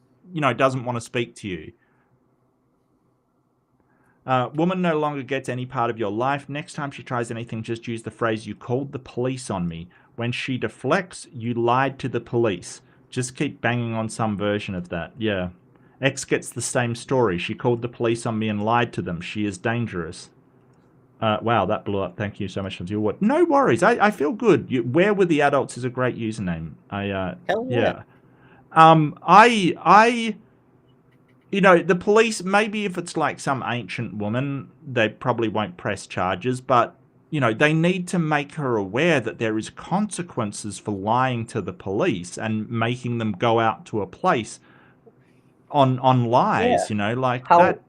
want to speak to you. Woman no longer gets any part of your life. Next time she tries anything, just use the phrase, you called the police on me. When she deflects, you lied to the police. Just keep banging on some version of that. Yeah. X gets the same story. She called the police on me and lied to them. She is dangerous. Wow, that blew up. Thank you so much for your word. No worries. I feel good. Where were the adults is a great username. Hell yeah. The police, maybe if it's like some ancient woman, they probably won't press charges, but, they need to make her aware that there is consequences for lying to the police and making them go out to a place on lies, like How that.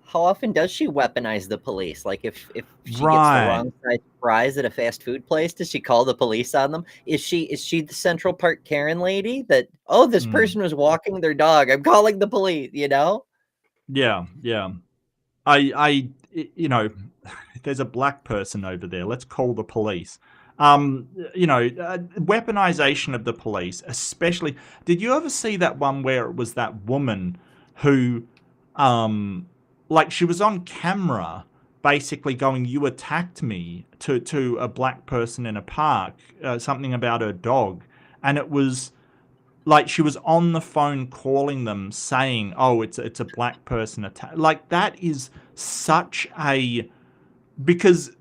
how often does she weaponize the police? Like if she gets the Right. wrong size fries at a fast food place, does she call the police on them? Is she the Central Park Karen lady that, oh, this Mm. person was walking their dog. I'm calling the police, Yeah. If there's a black person over there, let's call the police. Weaponization of the police, especially. Did you ever see that one where it was that woman who, like, she was on camera, basically going, "You attacked me," to a black person in a park, something about her dog, and it was like she was on the phone calling them saying, "Oh, it's a black person attack." Like that is such a, because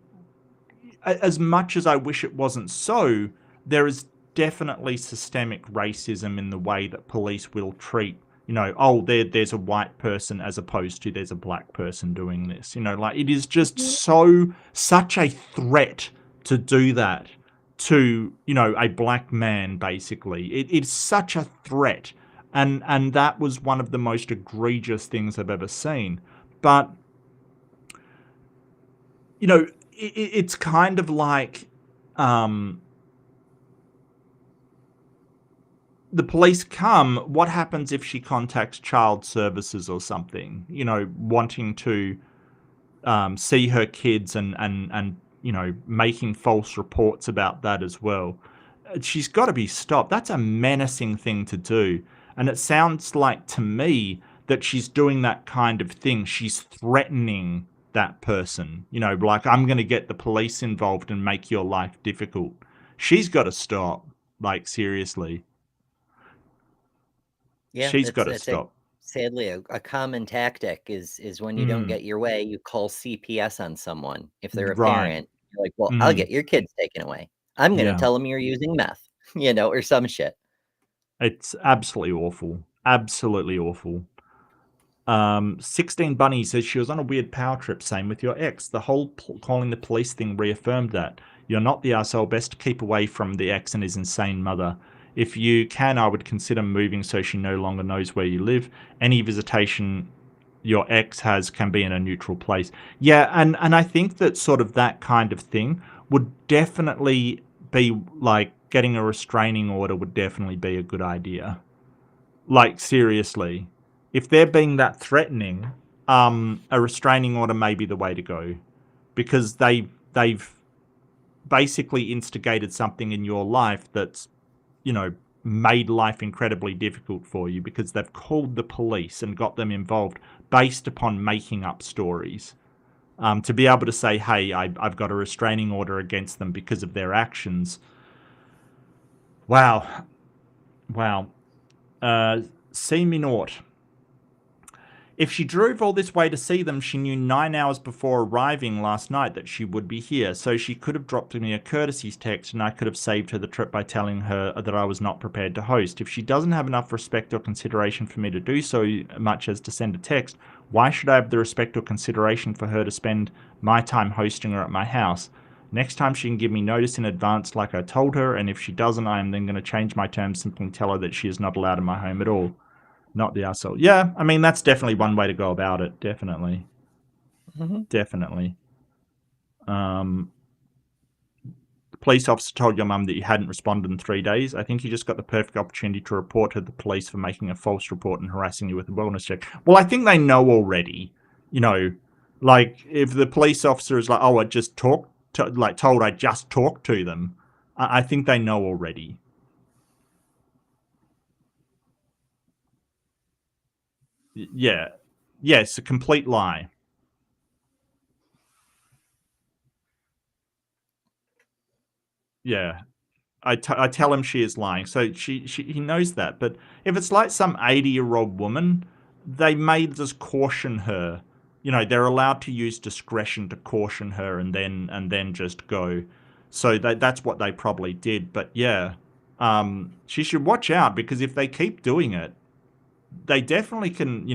as much as I wish it wasn't so, there is definitely systemic racism in the way that police will treat, oh, there's a white person as opposed to there's a black person doing this. Like it is just such a threat to do that to, a black man, basically. It's such a threat. And that was one of the most egregious things I've ever seen. But, it's kind of like the police come. What happens if she contacts child services or something, wanting to see her kids and making false reports about that as well? She's got to be stopped. That's a menacing thing to do. And it sounds like to me that she's doing that kind of thing. She's threatening that person, like, I'm going to get the police involved and make your life difficult. She's got to stop, like, seriously. Yeah, She's got to stop. Sadly, a common tactic is when you don't get your way, you call CPS on someone. If they're a parent, you're like, well, I'll get your kids taken away. I'm going to tell them you're using meth, or some shit. It's absolutely awful. Absolutely awful. 16 Bunny says she was on a weird power trip, same with your ex. The whole calling the police thing reaffirmed that. You're not the arsehole. Best to keep away from the ex and his insane mother. If you can, I would consider moving so she no longer knows where you live. Any visitation your ex has can be in a neutral place. Yeah, and I think that sort of that kind of thing would definitely be like getting a restraining order would definitely be a good idea. Like, seriously. If they're being that threatening, a restraining order may be the way to go, because they've basically instigated something in your life that's, made life incredibly difficult for you, because they've called the police and got them involved based upon making up stories. To be able to say, hey, I've got a restraining order against them because of their actions. Wow. See me naught. If she drove all this way to see them, she knew 9 hours before arriving last night that she would be here, so she could have dropped me a courtesy text and I could have saved her the trip by telling her that I was not prepared to host. If she doesn't have enough respect or consideration for me to do so much as to send a text, why should I have the respect or consideration for her to spend my time hosting her at my house? Next time she can give me notice in advance like I told her, and if she doesn't, I am then going to change my terms, simply tell her that she is not allowed in my home at all. Not the arsehole. Yeah, I mean, that's definitely one way to go about it. Definitely. Definitely. The police officer told your mum that you hadn't responded in 3 days. I think you just got the perfect opportunity to report to the police for making a false report and harassing you with a wellness check. Well, I think they know already. Like, if the police officer is like, oh, I just told I just talked to them, I think they know already. Yeah. It's a complete lie. Yeah. I tell him she is lying. So he knows that. But if it's like some 80-year-old woman, they may just caution her. They're allowed to use discretion to caution her and then just go. So that's what they probably did. But yeah, she should watch out, because if they keep doing it, they definitely can,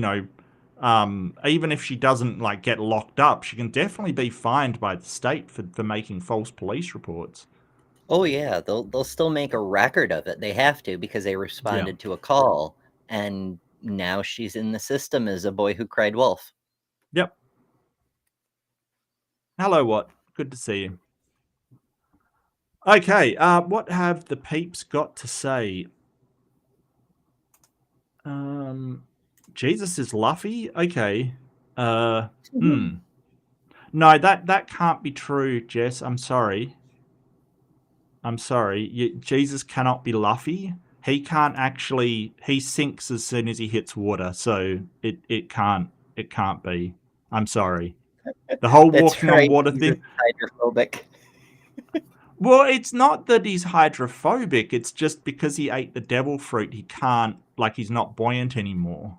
even if she doesn't get locked up, she can definitely be fined by the state for making false police reports. Oh yeah, they'll still make a record of it. They have to, because they responded to a call, and now she's in the system as a boy who cried wolf. Yep. Hello, Wat? Good to see you. Okay, what have the peeps got to say? Jesus is Luffy? Okay. No, that can't be true, Jess. I'm sorry. Jesus cannot be Luffy. He can't actually. He sinks as soon as he hits water, so it can't be. I'm sorry. The whole walking on water thing. Hydrophobic. Well, it's not that he's hydrophobic. It's just because he ate the devil fruit, he can't, like, he's not buoyant anymore.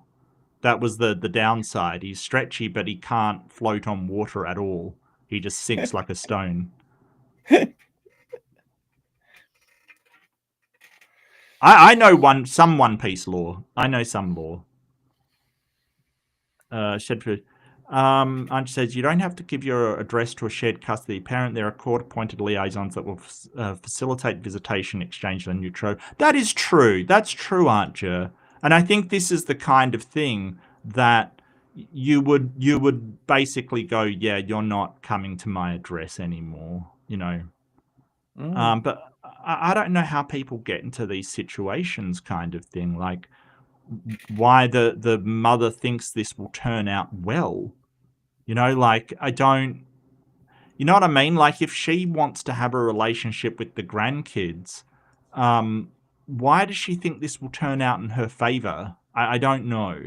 That was the downside. He's stretchy, but he can't float on water at all. He just sinks like a stone. I know some One Piece lore. I know some lore. Shedford. Ange says, you don't have to give your address to a shared custody parent. There are court-appointed liaisons that will facilitate visitation, exchange, and neutral. That is true. That's true, Archer. And I think this is the kind of thing that you would basically go, yeah, you're not coming to my address anymore, you know. But I don't know how people get into these situations, kind of thing. Like, why the mother thinks this will turn out well. You know, like, I don't... You know what I mean? Like, if she wants to have a relationship with the grandkids, why does she think this will turn out in her favor? I don't know.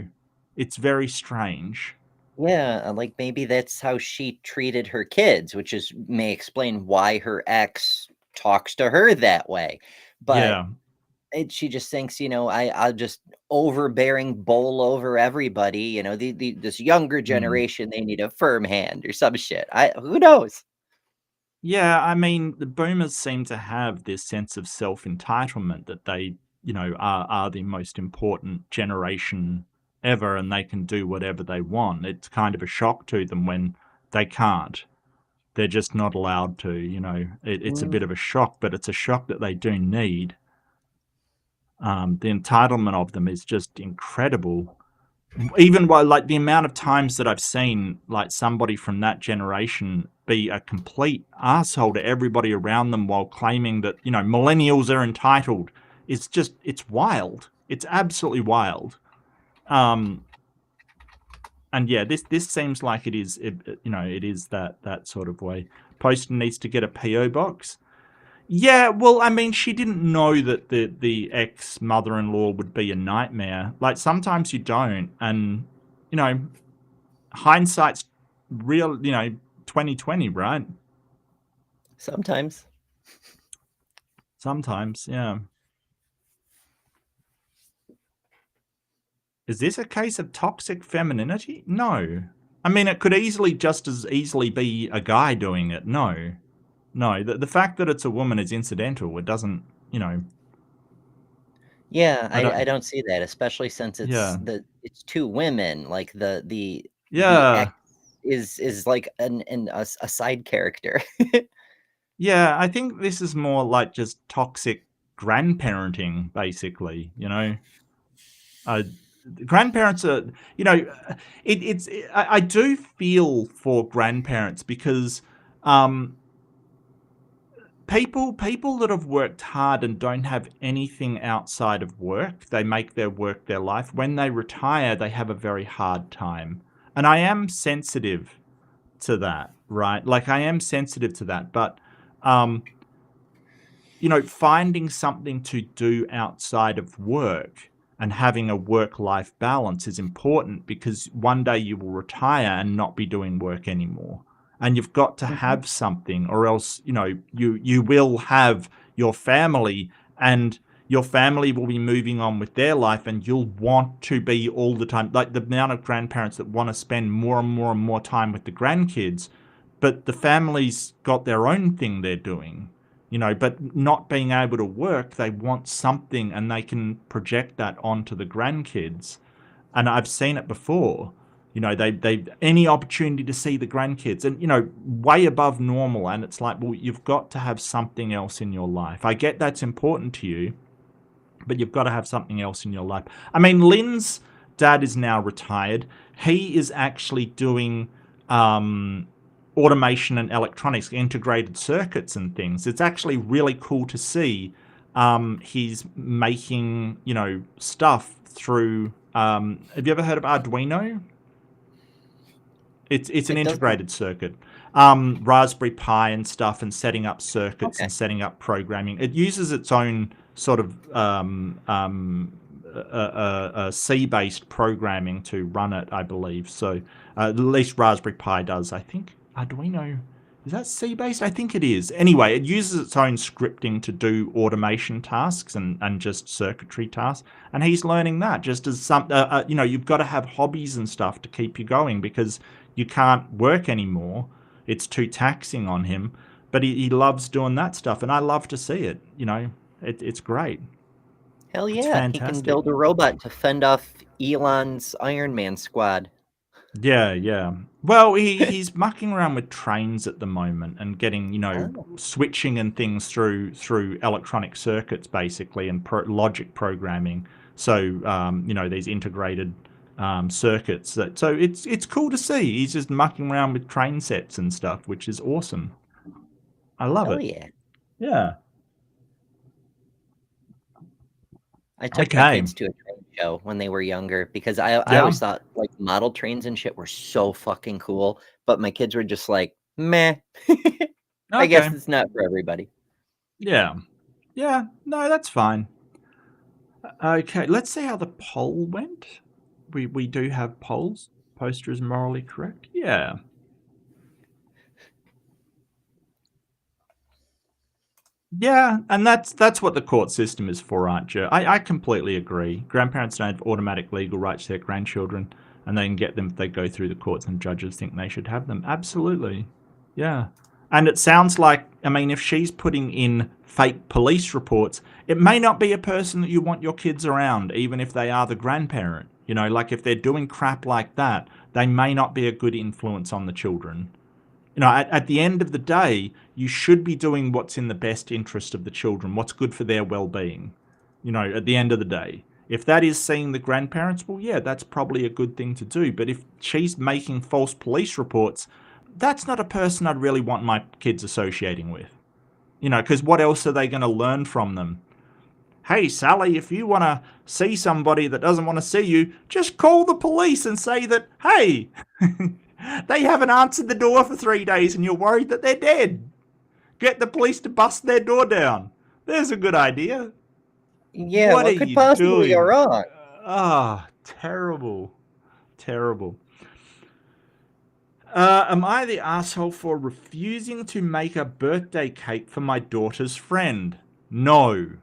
It's very strange. Yeah, like maybe that's how she treated her kids, which may explain why her ex talks to her that way. But Yeah. she just thinks, I'll just overbearing bowl over everybody. This younger generation, they need a firm hand or some shit. Who knows? Yeah, I mean, the boomers seem to have this sense of self-entitlement that they, are the most important generation ever, and they can do whatever they want. It's kind of a shock to them when they can't. They're just not allowed to, It's a bit of a shock, but it's a shock that they do need. The entitlement of them is just incredible. Even while, like, the amount of times that I've seen, like, somebody from that generation be a complete asshole to everybody around them while claiming that, millennials are entitled. It's wild. It's absolutely wild. And yeah, this seems like it is, it is that sort of way. Poston needs to get a PO box. Yeah, well, I mean, she didn't know that the ex-mother-in-law would be a nightmare. Like, sometimes you don't, and, hindsight's real, 2020, right? Sometimes. Sometimes, yeah. Is this a case of toxic femininity? No. I mean, it could just as easily be a guy doing it. No. No, the fact that it's a woman is incidental. It doesn't, Yeah, I don't see that, especially since Yeah. it's two women. Like the Yeah. ex is like a side character. Yeah, I think this is more like just toxic grandparenting, basically, Grandparents are, I do feel for grandparents because people that have worked hard and don't have anything outside of work, they make their work their life. When they retire, they have a very hard time. And I am sensitive to that, right? Like, I am sensitive to that, but finding something to do outside of work and having a work-life balance is important, because one day you will retire and not be doing work anymore. And you've got to have something, or else, you will have your family, and your family will be moving on with their life, and you'll want to be all the time. Like, the amount of grandparents that want to spend more and more and more time with the grandkids, but the family's got their own thing they're doing. But not being able to work, they want something, and they can project that onto the grandkids. And I've seen it before. They any opportunity to see the grandkids, and, way above normal. And it's like, well, you've got to have something else in your life. I get that's important to you, but you've got to have something else in your life. I mean, Lynn's dad is now retired. He is actually doing automation and electronics, integrated circuits and things. It's actually really cool to see. He's making, stuff through... have you ever heard of Arduino? It's an integrated circuit. Raspberry Pi and stuff, and setting up circuits and setting up programming. It uses its own sort of C-based programming to run it, I believe. So at least Raspberry Pi does. I think Arduino Is that C-based? I think it is. Anyway, it uses its own scripting to do automation tasks and just circuitry tasks. And he's learning that just as some, you've got to have hobbies and stuff to keep you going because you can't work anymore. It's too taxing on him. But he loves doing that stuff, and I love to see it. It's great. Hell It's yeah, he can fantastic. build a robot to fend off Elon's Iron Man squad. Yeah. Well, he's mucking around with trains at the moment and getting, Oh. switching and things through electronic circuits basically and logic programming. So, these integrated circuits. So it's cool to see. He's just mucking around with train sets and stuff, which is awesome. I love Hell it. yeah. Yeah. I took my kids to a train show when they were younger because I always thought like model trains and shit were so fucking cool, but my kids were just like, meh. I guess Okay. it's not for everybody. Yeah. No, that's fine. Okay, let's see how the poll went. We do have polls. Poster is morally correct. Yeah. Yeah, and that's what the court system is for, aren't you? I completely agree. Grandparents don't have automatic legal rights to their grandchildren, and they can get them if they go through the courts and judges think they should have them. Absolutely. Yeah. And it sounds like, if she's putting in fake police reports, it may not be a person that you want your kids around, even if they are the grandparent. Like if they're doing crap like that, they may not be a good influence on the children. At the end of the day, you should be doing what's in the best interest of the children, what's good for their well-being. At the end of the day. If that is seeing the grandparents, well, yeah, that's probably a good thing to do. But if she's making false police reports, that's not a person I'd really want my kids associating with. Because what else are they going to learn from them? Hey, Sally, if you want to see somebody that doesn't want to see you, just call the police and say that, hey, they haven't answered the door for 3 days and you're worried that they're dead. Get the police to bust their door down. There's a good idea. Yeah, what could possibly go wrong? Terrible. Am I the asshole for refusing to make a birthday cake for my daughter's friend? No.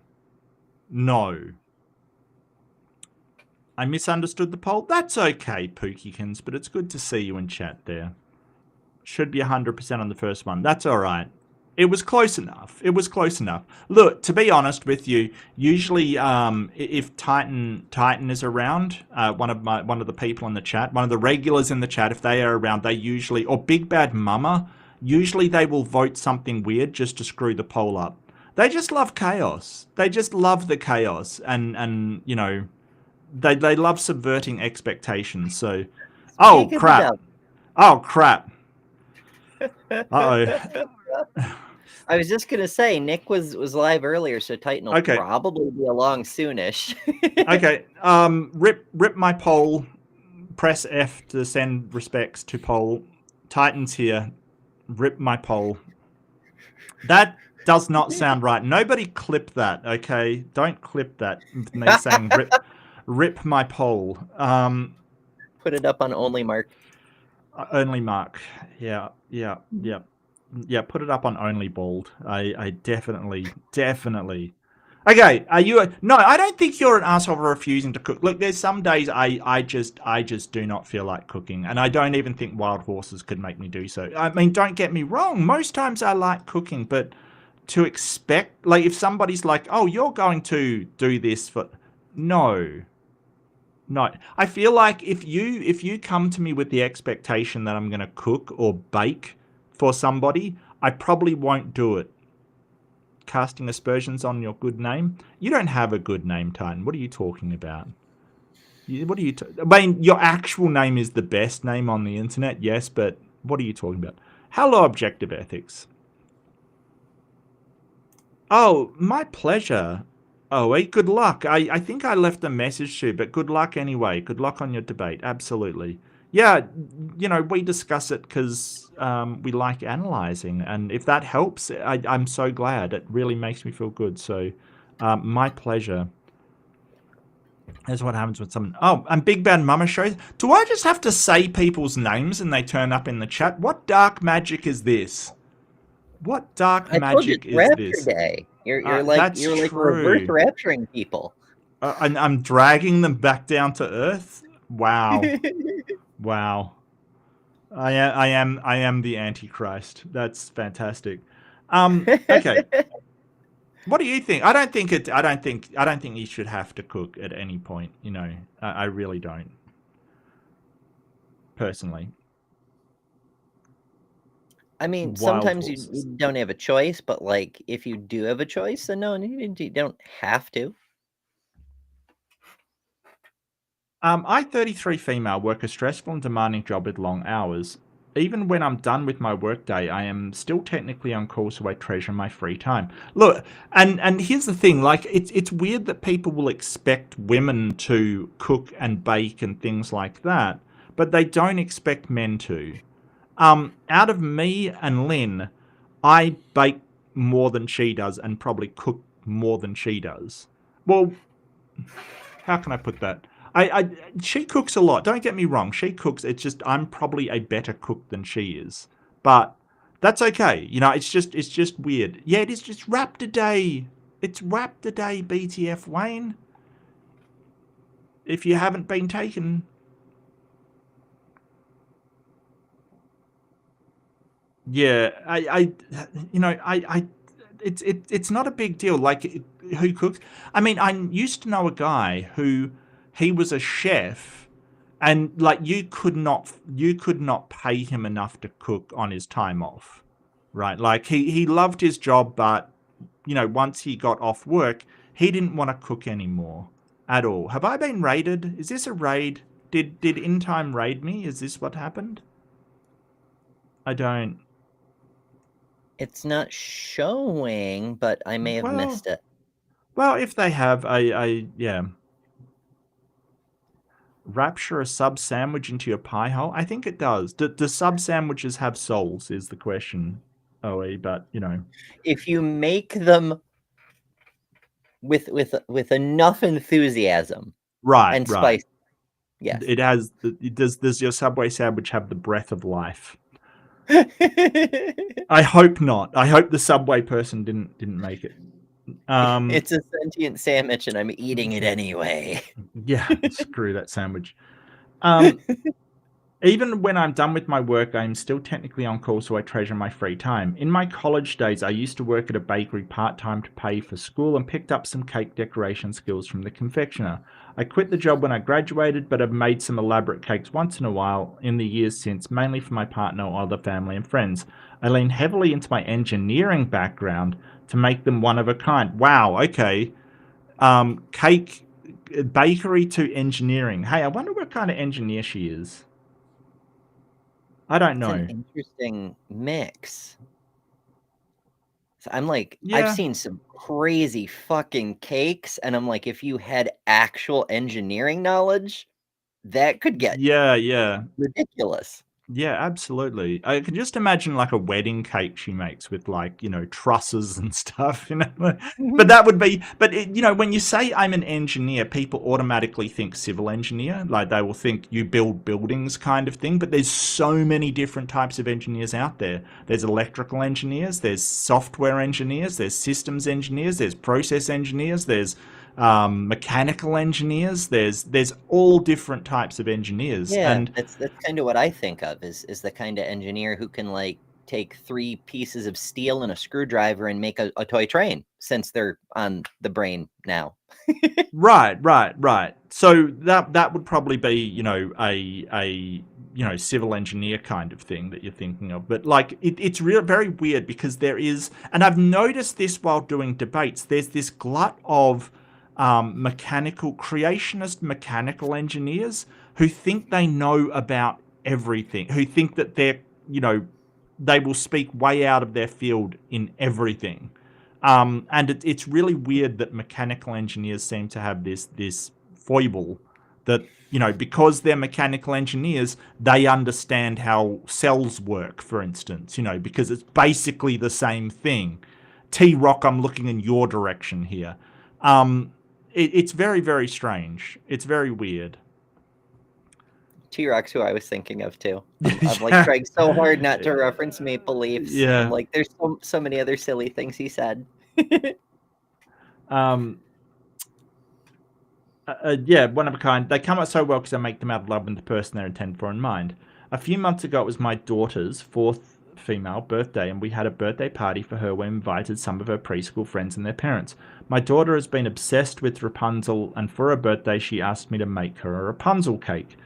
I misunderstood the poll. That's okay, Pookykins, but it's good to see you in chat there. Should be 100% on the first one. That's all right. It was close enough. Look, to be honest with you, usually if Titan is around, one of the people in the chat, one of the regulars in the chat, if they are around, they usually, or Big Bad Mama, usually they will vote something weird just to screw the poll up. They just love chaos. They just love the chaos, and they love subverting expectations. So, oh crap! Uh-oh. I was just gonna say Nick was live earlier, so Titan will probably be along soonish. Okay. Rip my poll. Press F to send respects to poll. Titan's here. Rip my poll. That does not sound right. Nobody clip that, okay? Don't clip that. Me saying rip my poll. Put it up on Only Mark. Only Mark. Yeah. Put it up on Only Bald. I definitely. Okay, are you? No, I don't think you're an asshole for refusing to cook. Look, there's some days I just do not feel like cooking, and I don't even think wild horses could make me do so. Don't get me wrong. Most times I like cooking, but to expect, like, if somebody's like, "Oh, you're going to do this for," no. I feel like if you come to me with the expectation that I'm going to cook or bake for somebody, I probably won't do it. Casting aspersions on your good name? You don't have a good name, Titan. What are you talking about? Your actual name is the best name on the internet, yes, but what are you talking about? Hello, Objective Ethics. Oh, my pleasure. Oh, good luck. I think I left a message to you, but good luck anyway. Good luck on your debate. Absolutely. Yeah, we discuss it because we like analyzing. And if that helps, I'm so glad. It really makes me feel good. So my pleasure. That's what happens when someone... Oh, and Big Bad Mama shows... Do I just have to say people's names and they turn up in the chat? What dark magic is this? What dark I told you magic it's is Rapture this? Day. You're That's like reverse true. rapturing people. And I'm dragging them back down to Earth. Wow, wow. I am the Antichrist. That's fantastic. Okay. What do you think? I don't think you should have to cook at any point. I really don't. Personally, I mean, wild sometimes you horses. don't have a choice, but like if you do have a choice, then no, you don't have to. I, 33 female, work a stressful and demanding job with long hours. Even when I'm done with my workday, I am still technically on call, so I treasure my free time. Look, and here's the thing: like, it's weird that people will expect women to cook and bake and things like that, but they don't expect men to. Out of me and Lynn, I bake more than she does, and probably cook more than she does. Well, how can I put that? She cooks a lot. Don't get me wrong. She cooks. It's just I'm probably a better cook than she is, but that's okay. It's just weird. Yeah, it is just Raptor Day. It's Raptor Day, BTF Wayne. If you haven't been taken, yeah, it's not a big deal. Like, who cooks? I mean, I used to know a guy who he was a chef, and like you could not pay him enough to cook on his time off, right? Like he loved his job, but once he got off work, he didn't want to cook anymore at all. Have I been raided? Is this a raid? Did In Time raid me? Is this what happened? I don't. It's not showing, but I may have Well, missed it. well, if they have, yeah. Rapture a sub sandwich into your pie hole? I think it does. Do sub sandwiches have souls? Is the question, OE. But If you make them with enough enthusiasm right, and right. spice, yes. It has. Does your Subway sandwich have the breath of life? I hope not. I hope the Subway person didn't make it. It's a sentient sandwich, and I'm eating it anyway. Yeah, screw that sandwich. Even when I'm done with my work, I am still technically on call, so I treasure my free time. In my college days, I used to work at a bakery part-time to pay for school and picked up some cake decoration skills from the confectioner. I quit the job when I graduated, but have made some elaborate cakes once in a while in the years since, mainly for my partner or other family and friends. I lean heavily into my engineering background to make them one of a kind. Wow, okay. Cake, bakery to engineering. Hey, I wonder what kind of engineer she is. I don't It's an know. interesting mix. So I'm like, I've Yeah, seen some crazy fucking cakes, and I'm like, if you had actual engineering knowledge, that could get yeah. ridiculous. Yeah, absolutely. I can just imagine like a wedding cake she makes with like, trusses and stuff. But that would be, but when you say I'm an engineer, people automatically think civil engineer. Like they will think you build buildings kind of thing. But there's so many different types of engineers out there. There's electrical engineers, there's software engineers, there's systems engineers, there's process engineers, there's mechanical engineers. There's all different types of engineers, Yeah, and that's kind of what I think of is the kind of engineer who can like take 3 pieces of steel and a screwdriver and make a toy train, since they're on the brain now. right. So that would probably be a civil engineer kind of thing that you're thinking of. But like it's very weird because there is, and I've noticed this while doing debates. There's this glut of creationist mechanical engineers who think they know about everything, who think that they will speak way out of their field in everything. And it's really weird that mechanical engineers seem to have this foible that, because they're mechanical engineers, they understand how cells work, for instance, because it's basically the same thing. T-Rock, I'm looking in your direction here. It's very, very strange. It's very weird. T-Rex who I was thinking of too. I'm like trying so hard not to reference Maple Leafs. Yeah. I'm like, there's so many other silly things he said. Yeah, one of a kind. They come out so well because I make them out of love with the person they're intended for in mind. A few months ago, it was my daughter's 4th female birthday, and we had a birthday party for her where we invited some of her preschool friends and their parents. My daughter has been obsessed with Rapunzel, and for her birthday, she asked me to make her a Rapunzel cake.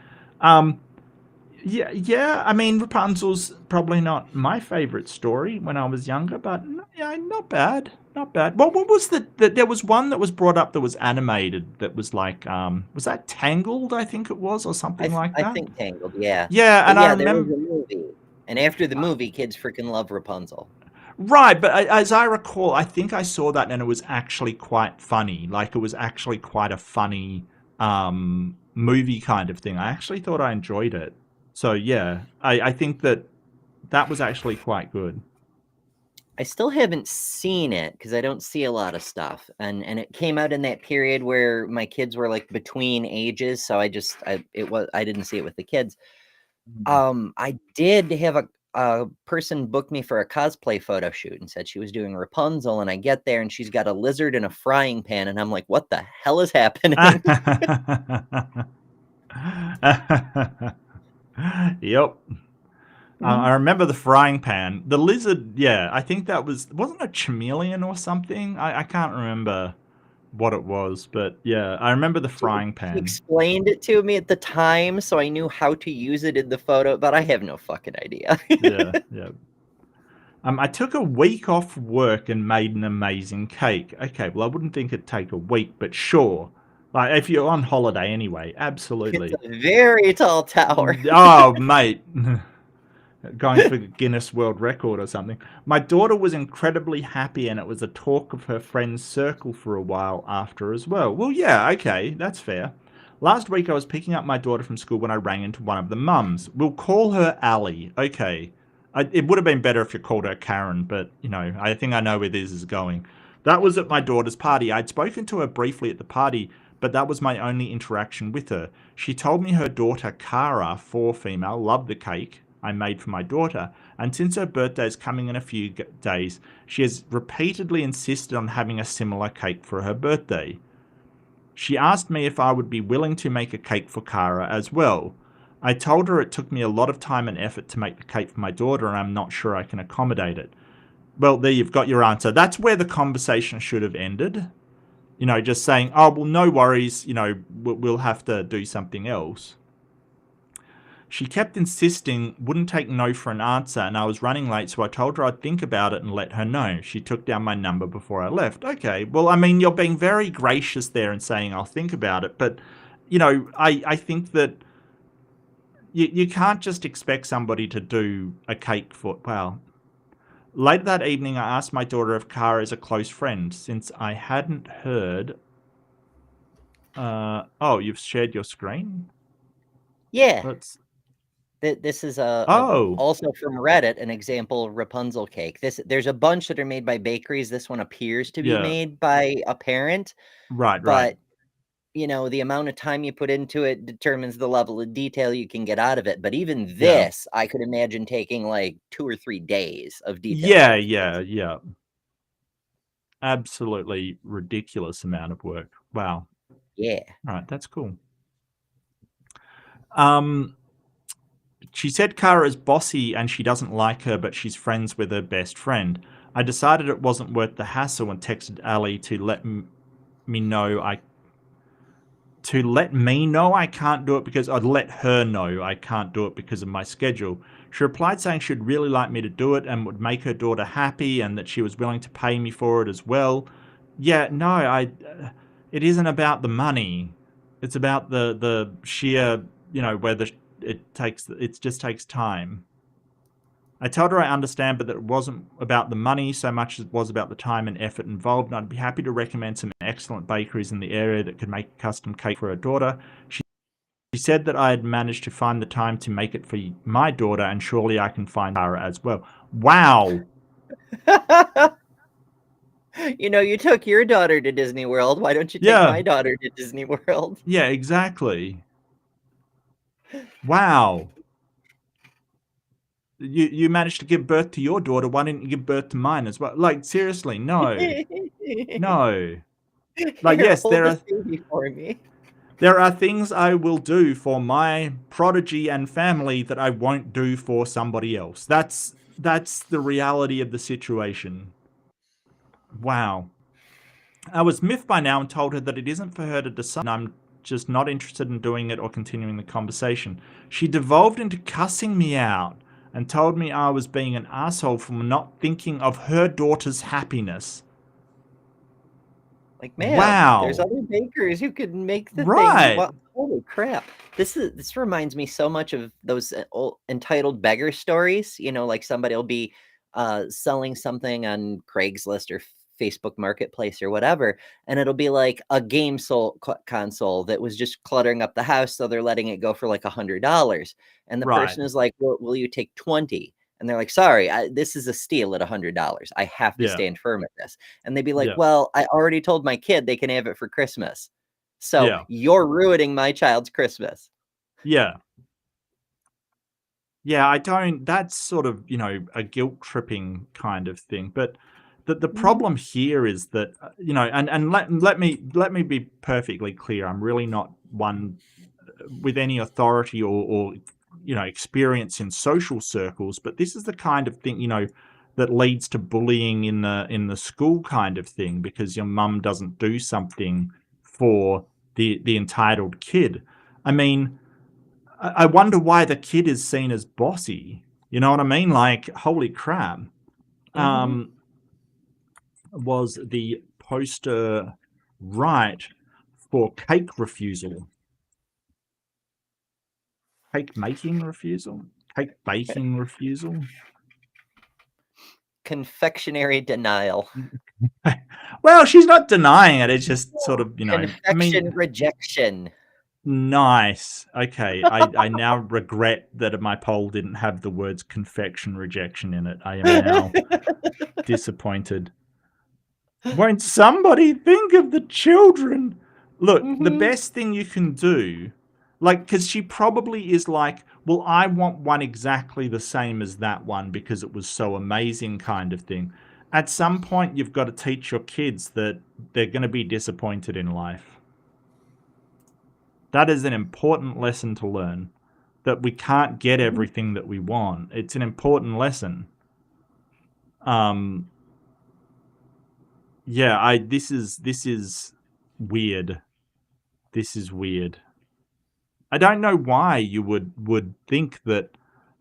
Yeah. I mean, Rapunzel's probably not my favorite story when I was younger, but yeah, not bad. Not bad. What was there was one that was brought up that was animated that was like, was that Tangled, I think it was, or something like that? I think Tangled, yeah. Yeah, But and I yeah, there was remember. a movie. And after the movie, kids freaking love Rapunzel. Right, but as I recall, I think I saw that and it was actually quite funny. Like, it was actually quite a funny movie kind of thing. I actually thought I enjoyed it. So yeah, I think that was actually quite good. I still haven't seen it because I don't see a lot of stuff, and it came out in that period where my kids were like between ages, so I didn't see it with the kids. I did have a person book me for a cosplay photo shoot and said she was doing Rapunzel, and I get there and she's got a lizard in a frying pan, and I'm like, what the hell is happening? Yep. I remember the frying pan. The lizard, yeah, I think that wasn't a chameleon or something? I can't remember what it was, but yeah, I remember the frying He pan. explained it to me at the time, so I knew how to use it in the photo, but I have no fucking idea. Yeah. I took a week off work and made an amazing cake. Okay, well, I wouldn't think it'd take a week, but sure. Like, if you're on holiday anyway, absolutely. It's a very tall tower. Oh, mate. Going for Guinness World Record or something. My daughter was incredibly happy, and it was a talk of her friend's circle for a while after as well. Well, yeah, okay, that's fair. Last week I was picking up my daughter from school when I rang into one of the mums. We'll call her Ali. Okay. It would have been better if you called her Karen, but, I think I know where this is going. That was at my daughter's party. I'd spoken to her briefly at the party, but that was my only interaction with her. She told me her daughter, Cara, 4 female, loved the cake I made for my daughter, and since her birthday is coming in a few days, she has repeatedly insisted on having a similar cake for her birthday. She asked me if I would be willing to make a cake for Cara as well. I told her it took me a lot of time and effort to make the cake for my daughter, and I'm not sure I can accommodate it. Well, there you've got your answer. That's where the conversation should have ended. Just saying, oh, well, no worries, we'll have to do something else. She kept insisting, wouldn't take no for an answer, and I was running late, so I told her I'd think about it and let her know. She took down my number before I left. Okay, well, I mean, you're being very gracious there and saying I'll think about it, but, I think that you can't just expect somebody to do a cake for, well. Later that evening, I asked my daughter if Cara is a close friend, since I hadn't heard. Oh, you've shared your screen? Yeah. This is also from Reddit, an example of Rapunzel cake. There's a bunch that are made by bakeries. This one appears to be made by a parent. Right. But, the amount of time you put into it determines the level of detail you can get out of it. But even this, I could imagine taking like 2 or 3 days of detail. Yeah. Absolutely ridiculous amount of work. Wow. Yeah. All right, that's cool. She said Cara is bossy and she doesn't like her, but she's friends with her best friend. I decided it wasn't worth the hassle and texted Ali to let me know I can't do it because I'd let her know I can't do it because of my schedule. She replied saying she'd really like me to do it and would make her daughter happy and that she was willing to pay me for it as well. Yeah, no, it isn't about the money. It's about the sheer, whether it just takes time. I told her I understand, but that it wasn't about the money so much as it was about the time and effort involved, and I'd be happy to recommend some excellent bakeries in the area that could make a custom cake for her daughter. She said that I had managed to find the time to make it for my daughter, and surely I can find Cara as well. Wow. You took your daughter to Disney World. Why don't you take my daughter to Disney World? Yeah, exactly. Wow. You managed to give birth to your daughter. Why didn't you give birth to mine as well? Like, seriously, no. No. Like, Here, yes, hold this baby for me. there are things I will do for my prodigy and family that I won't do for somebody else. That's the reality of the situation. Wow. I was miffed by now and told her that it isn't for her to decide. I'm just not interested in doing it or continuing the conversation. She devolved into cussing me out and told me I was being an asshole for not thinking of her daughter's happiness. Like, ma'am, there's Wow. other bakers who could make the thing you Right. want. Holy crap. This reminds me so much of those old entitled beggar stories. You know, like somebody will be selling something on Craigslist or Facebook Marketplace or whatever, and it'll be like a game console that was just cluttering up the house, so they're letting it go for like $100, and the Right. person is like, well, will you take 20? And they're like, sorry, this is a steal at $100. I have to Yeah. stand firm at this. And they'd be like, Yeah. well, I already told my kid they can have it for Christmas. So Yeah. you're ruining my child's Christmas. Yeah. Yeah, I don't that's sort of, a guilt tripping kind of thing. But the problem here is that, and let me be perfectly clear. I'm really not one with any authority or experience in social circles, but this is the kind of thing, that leads to bullying in the school kind of thing because your mum doesn't do something for the entitled kid. I mean, I wonder why the kid is seen as bossy. You know what I mean? Like, holy crap. Mhm. Was the poster right for cake refusal? Cake making refusal? Cake baking refusal? Confectionery denial. Well, she's not denying it. It's just sort of, I Confection mean, rejection. nice. Okay. I now regret that my poll didn't have the words confection rejection in it. I am now disappointed. Won't somebody think of the children? Look, the Mhm. best thing you can do, like, because she probably is like, well, I want one exactly the same as that one because it was so amazing, kind of thing. At some point, you've got to teach your kids that they're going to be disappointed in life. That is an important lesson to learn. That we can't get everything that we want. It's an important lesson. Um, yeah, this is weird. This is weird. I don't know why you would think that,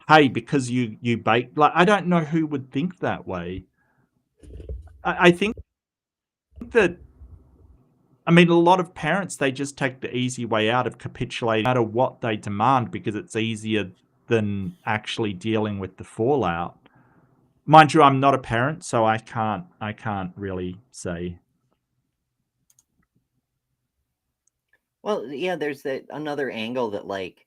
hey, because you bake, like, I don't know who would think that way. I think that, I mean, a lot of parents, they just take the easy way out of capitulating no matter what they demand because it's easier than actually dealing with the fallout. Mind you, I'm not a parent, so I can't really say. Well, yeah, there's that another angle that like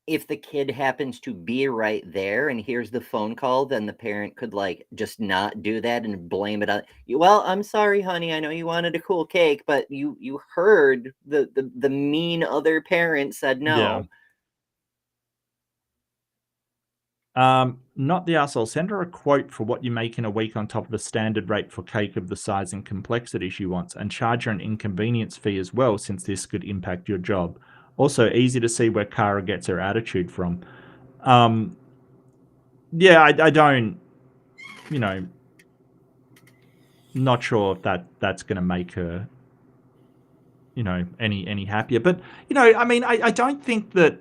if the kid happens to be right there and hears the phone call, then the parent could like just not do that and blame it on well, I'm sorry, honey. I know you wanted a cool cake, but you heard the mean other parent said Yeah. no. Not the arsehole. Send her a quote for what you make in a week on top of a standard rate for cake of the size and complexity she wants, and charge her an inconvenience fee as well, since this could impact your job. Also, easy to see where Kara gets her attitude from. Um, yeah, I don't, you know, not sure if that's going to make her, any happier. But I mean, I don't think that.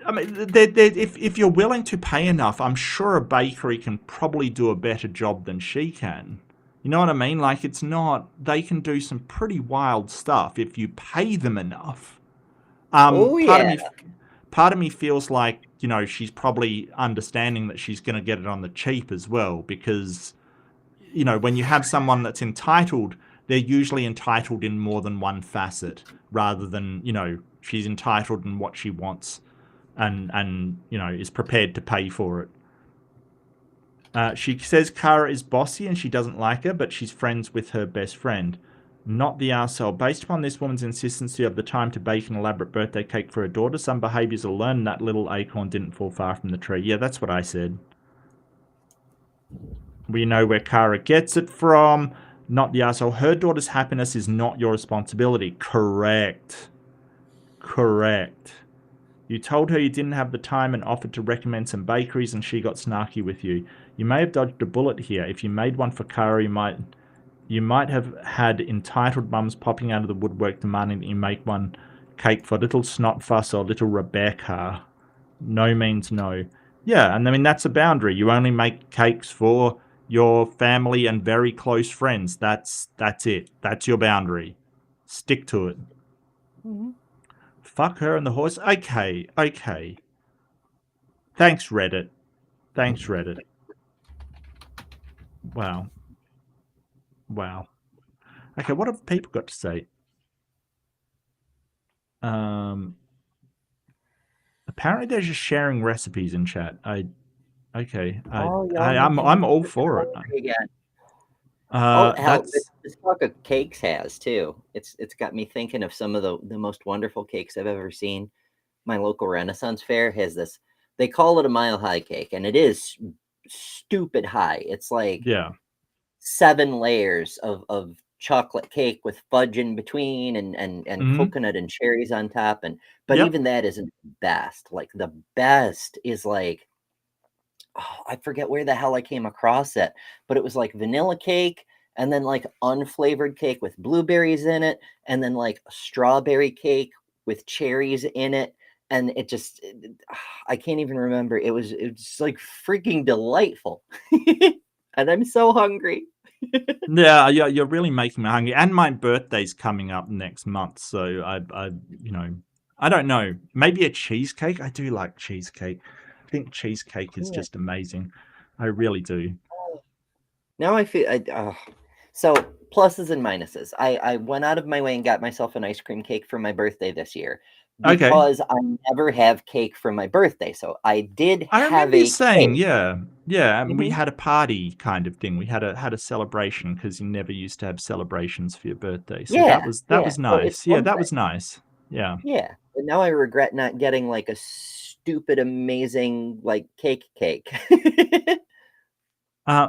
I mean, if you're willing to pay enough, I'm sure a bakery can probably do a better job than she can. You know what I mean? Like, it's not. They can do some pretty wild stuff if you pay them enough. Oh Part of yeah. me feels like she's probably understanding that she's going to get it on the cheap as well, because when you have someone that's entitled, they're usually entitled in more than one facet, rather than she's entitled in what she wants and is prepared to pay for it. She says Kara is bossy and she doesn't like her, but she's friends with her best friend. Not the arsehole. Based upon this woman's insistence of the time to bake an elaborate birthday cake for her daughter, some behaviors are learned, and that little acorn didn't fall far from the tree. Yeah, that's what I said. We know where Kara gets it from. Not the arsehole. Her daughter's happiness is not your responsibility. Correct. Correct. You told her you didn't have the time and offered to recommend some bakeries, and she got snarky with you. You may have dodged a bullet here. If you made one for Kara, you might have had entitled mums popping out of the woodwork demanding that you make one cake for little Snotfuss or little Rebecca. No means no. Yeah, and I mean, that's a boundary. You only make cakes for your family and very close friends. That's it. That's your boundary. Stick to it. Mm-hmm. Fuck her and the horse. Okay, okay. Thanks, Reddit. Thanks, Reddit. Wow. Wow. Okay, what have people got to say? Apparently they're just sharing recipes in chat. Okay. I'm all for it. Again. Hell, this talk of cakes has too. It's got me thinking of some of the most wonderful cakes I've ever seen. My local Renaissance fair has this. They call it a mile high cake, and it is stupid high. It's like 7 layers of chocolate cake with fudge in between and coconut and cherries on top. But even that isn't the best. Like the best is like, I forget where the hell I came across it, but it was like vanilla cake and then like unflavored cake with blueberries in it, and then like a strawberry cake with cherries in it. And it just, I can't even remember. It's like freaking delightful. And I'm so hungry. Yeah, you're really making me hungry. And my birthday's coming up next month, so I don't know. Maybe a cheesecake. I do like cheesecake. I think cheesecake is just amazing. I really do. Now I feel so pluses and minuses. I went out of my way and got myself an ice cream cake for my birthday this year because I never have cake for my birthday. So I did I have remember you saying, cake. yeah, and we had a party kind of thing. We had a celebration because you never used to have celebrations for your birthday. So that was nice. So that was nice. Yeah. Yeah. But now I regret not getting like a stupid amazing like cake.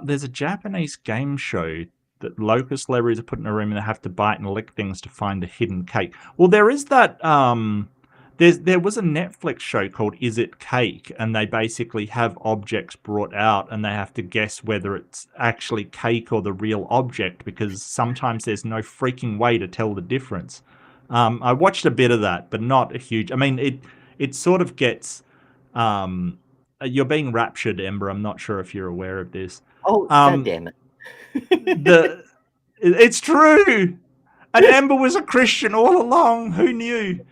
There's a Japanese game show that local celebrities are put in a room and they have to bite and lick things to find a hidden cake. Well, there is that. There was a Netflix show called Is It Cake, and they basically have objects brought out and they have to guess whether it's actually cake or the real object, because sometimes there's no freaking way to tell the difference. I watched a bit of that, but not a huge. I mean, it sort of gets. You're being raptured, Ember. I'm not sure if you're aware of this. Oh, God damn it! It's true. And Ember was a Christian all along. Who knew?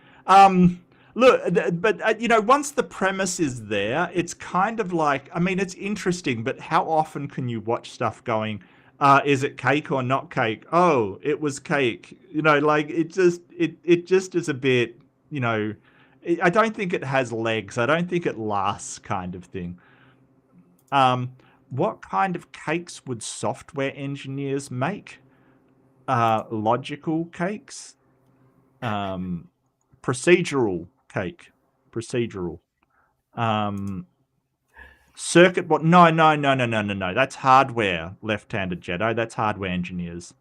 Look, but once the premise is there, it's kind of like, I mean, it's interesting, but how often can you watch stuff going, is it cake or not cake? Oh, it was cake. Like it just is a bit, I don't think it has legs. I don't think it lasts, kind of thing. What kind of cakes would software engineers make? Logical cakes? Procedural cake. Procedural. Circuit board. No. That's hardware, left-handed Jedi. That's hardware engineers.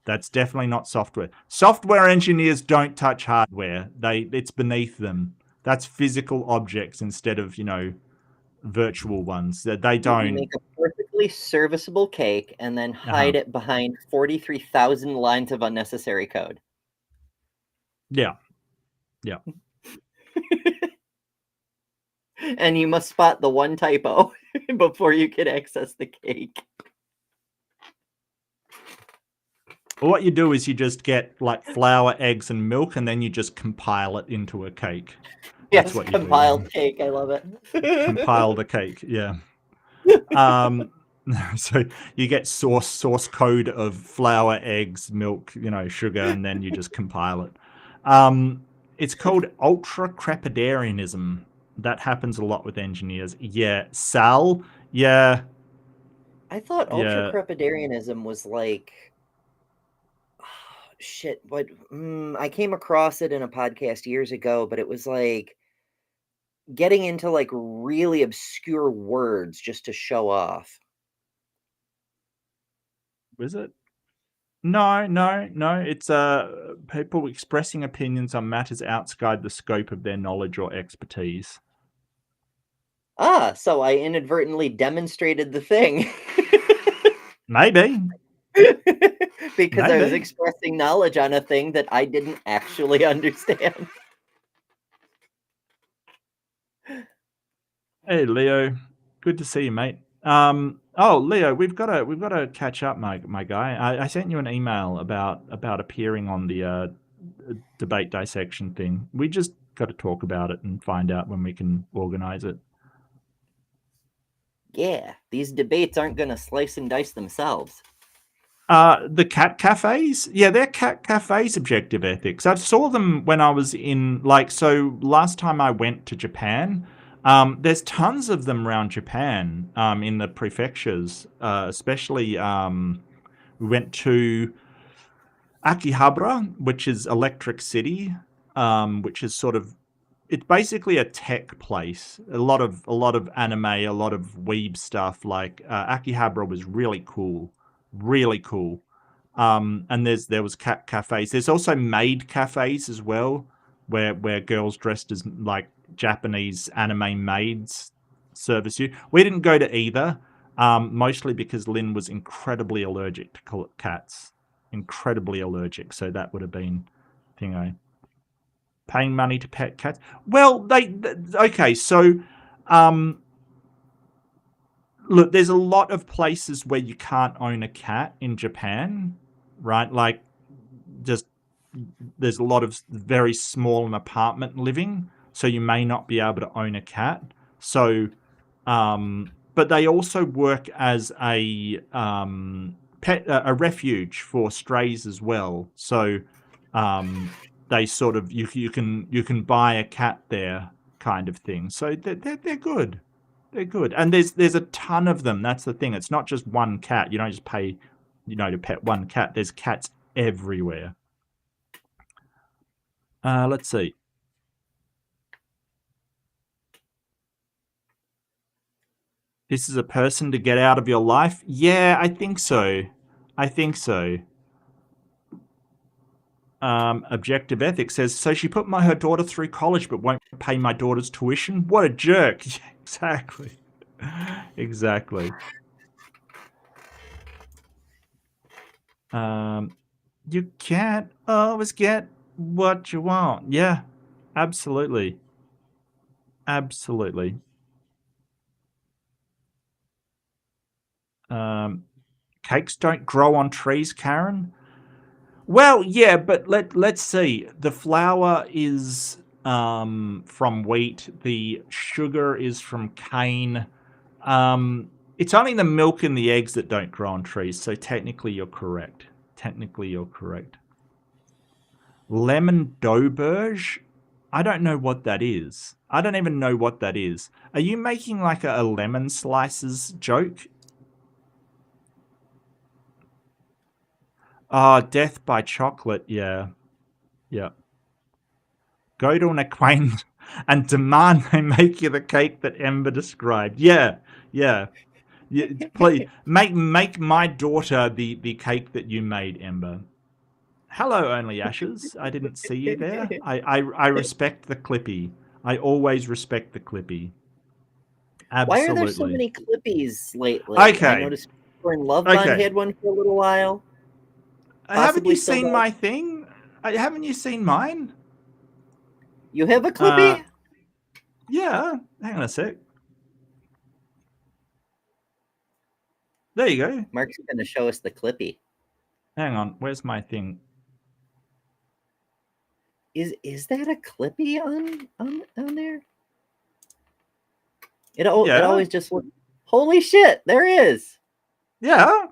That's definitely not software. Software engineers don't touch hardware. It's beneath them. That's physical objects instead of, virtual ones. They don't. You make a perfectly serviceable cake and then hide it behind 43,000 lines of unnecessary code. Yeah. And you must spot the one typo before you can access the cake. Well, what you do is you just get like flour, eggs, and milk, and then you just compile it into a cake. Yes, what compiled cake. I love it. Compile the cake, yeah. So you get source code of flour, eggs, milk, sugar, and then you just compile it. It's called ultra-crepidarianism. That happens a lot with engineers. Yeah. Sal, yeah. I thought ultra-crepidarianism was like... shit, what I came across it in a podcast years ago, but it was like getting into like really obscure words just to show off. Was it? No, no, no. It's people expressing opinions on matters outside the scope of their knowledge or expertise. Ah, so I inadvertently demonstrated the thing. Maybe. Because I was Maybe. expressing knowledge on a thing that I didn't actually understand. Hey Leo, good to see you, mate. Oh Leo, we've got to catch up, my guy. I sent you an email about appearing on the debate dissection thing. We just got to talk about it and find out when we can organize it. Yeah, these debates aren't going to slice and dice themselves. The cat cafes, yeah, they're cat cafes. Objective ethics. I saw them when I was in so last time I went to Japan. There's tons of them around Japan. In the prefectures, especially. We went to Akihabara, which is Electric City, which is sort of it's basically a tech place. A lot of anime, a lot of weeb stuff. Akihabara was really cool, really cool. And there was cat cafes. There's also maid cafes as well, where girls dressed as like Japanese anime maids service you. We didn't go to either, mostly because Lynn was incredibly allergic to cats, incredibly allergic. So that would have been thingo. Paying money to pet cats. Well, okay. So, look, there's a lot of places where you can't own a cat in Japan, right? Like, just there's a lot of very small and apartment living, so you may not be able to own a cat. So, but they also work as a a refuge for strays as well. So, they sort of you can buy a cat there, kind of thing. So they're good. They're good, and there's a ton of them. That's the thing. It's not just one cat. You don't just pay, to pet one cat. There's cats everywhere. Let's see. This is a person to get out of your life? Yeah, I think so. I think so. Objective Ethics says, so she put her daughter through college but won't pay my daughter's tuition? What a jerk. Yeah, exactly. Exactly. You can't always get what you want. Yeah, absolutely. Absolutely. Cakes don't grow on trees, Karen. Well, yeah, but let's see. The flour is from wheat. The sugar is from cane. It's only the milk and the eggs that don't grow on trees. So technically, you're correct. Technically, you're correct. Lemon d'auberge? I don't know what that is. I don't even know what that is. Are you making like a lemon slices joke? Death by chocolate. Yeah. Yeah. Go to an acquaintance and demand they make you the cake that Ember described. Yeah. Yeah. Yeah, please make my daughter the cake that you made, Ember. Hello, Only Ashes. I didn't see you there. I respect the Clippy. I always respect the Clippy. Absolutely. Why are there so many Clippies lately? Okay. I noticed Lauren Lovebond had one for a little while. Haven't you seen my thing? Haven't you seen mine? You have a Clippy? Yeah. Hang on a sec. There you go. Mark's going to show us the Clippy. Hang on. Where's my thing? Is that a Clippy on there? It always just looks. Holy shit! There is. Yeah.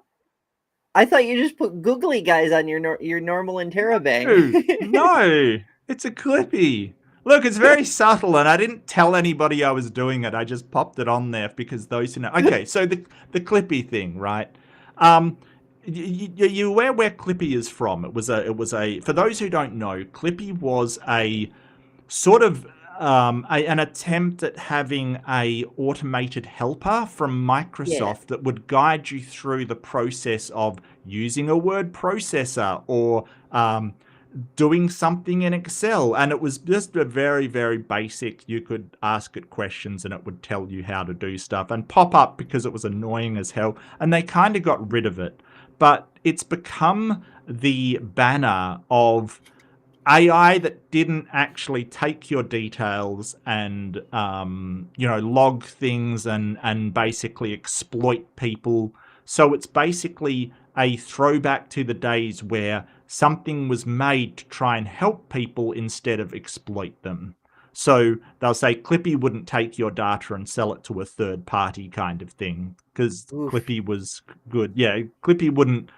I thought you just put googly guys on your normal interrobang. No, it's a Clippy. Look, it's very subtle, and I didn't tell anybody I was doing it. I just popped it on there because those who know. Okay, so the Clippy thing, right? you aware where Clippy is from? It was a. For those who don't know, Clippy was a sort of an attempt at having a automated helper from Yeah. Microsoft that would guide you through the process of using a word processor or doing something in Excel. And it was just a very, very basic, you could ask it questions and it would tell you how to do stuff and pop up because it was annoying as hell. And they kind of got rid of it. But it's become the banner of AI that didn't actually take your details and log things and basically exploit people. So it's basically a throwback to the days where something was made to try and help people instead of exploit them. So they'll say Clippy wouldn't take your data and sell it to a third party kind of thing because Oof. Clippy was good. Yeah, Clippy wouldn't,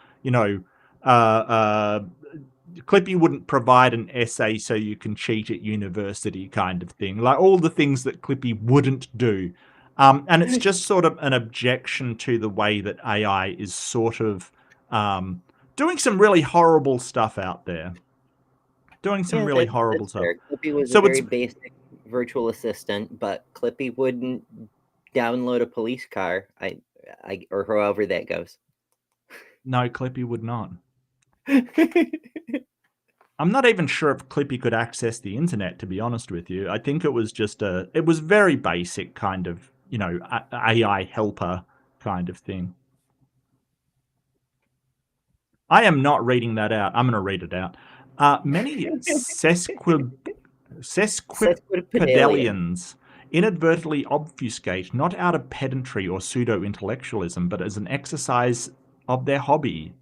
Clippy wouldn't provide an essay so you can cheat at university kind of thing. Like all the things that Clippy wouldn't do. And it's just sort of an objection to the way that AI is sort of doing some really horrible stuff out there. Doing some Yeah, really horrible that's stuff. fair. Clippy was a So it's very basic virtual assistant, but Clippy wouldn't download a police car. Or however that goes. no, Clippy would not. I'm not even sure if Clippy could access the internet, to be honest with you. I think it was just it was very basic kind of, AI helper kind of thing. I am not reading that out. I'm going to read it out. Many sesquipedalians inadvertently obfuscate, not out of pedantry or pseudo-intellectualism, but as an exercise of their hobby,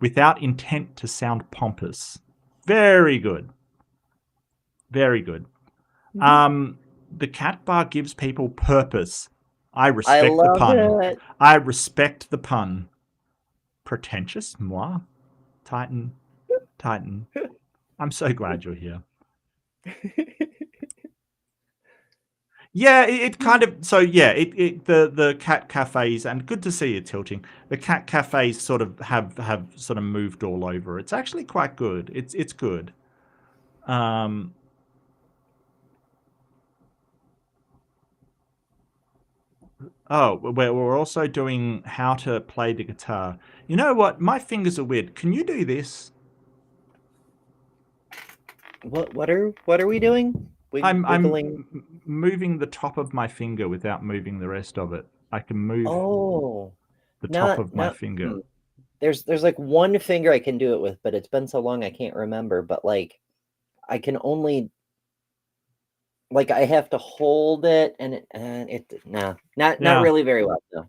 without intent to sound pompous. Very good. Very good. The cat bar gives people purpose. I respect the love pun. it. I respect the pun. Pretentious? Moi? Titan. I'm so glad you're here. Yeah, it kind of the cat cafes, and good to see you tilting. The cat cafes sort of have sort of moved all over. It's actually quite good. It's good. Oh, we're also doing how to play the guitar. You know what? My fingers are weird. Can you do this? What are we doing? I'm Wiggling. moving the top of my finger without moving the rest of it. I can move Oh, the top of my not. finger. There's like one finger I can do it with, but it's been so long I can't remember. But like, I can only I have to hold it, and not really very well though.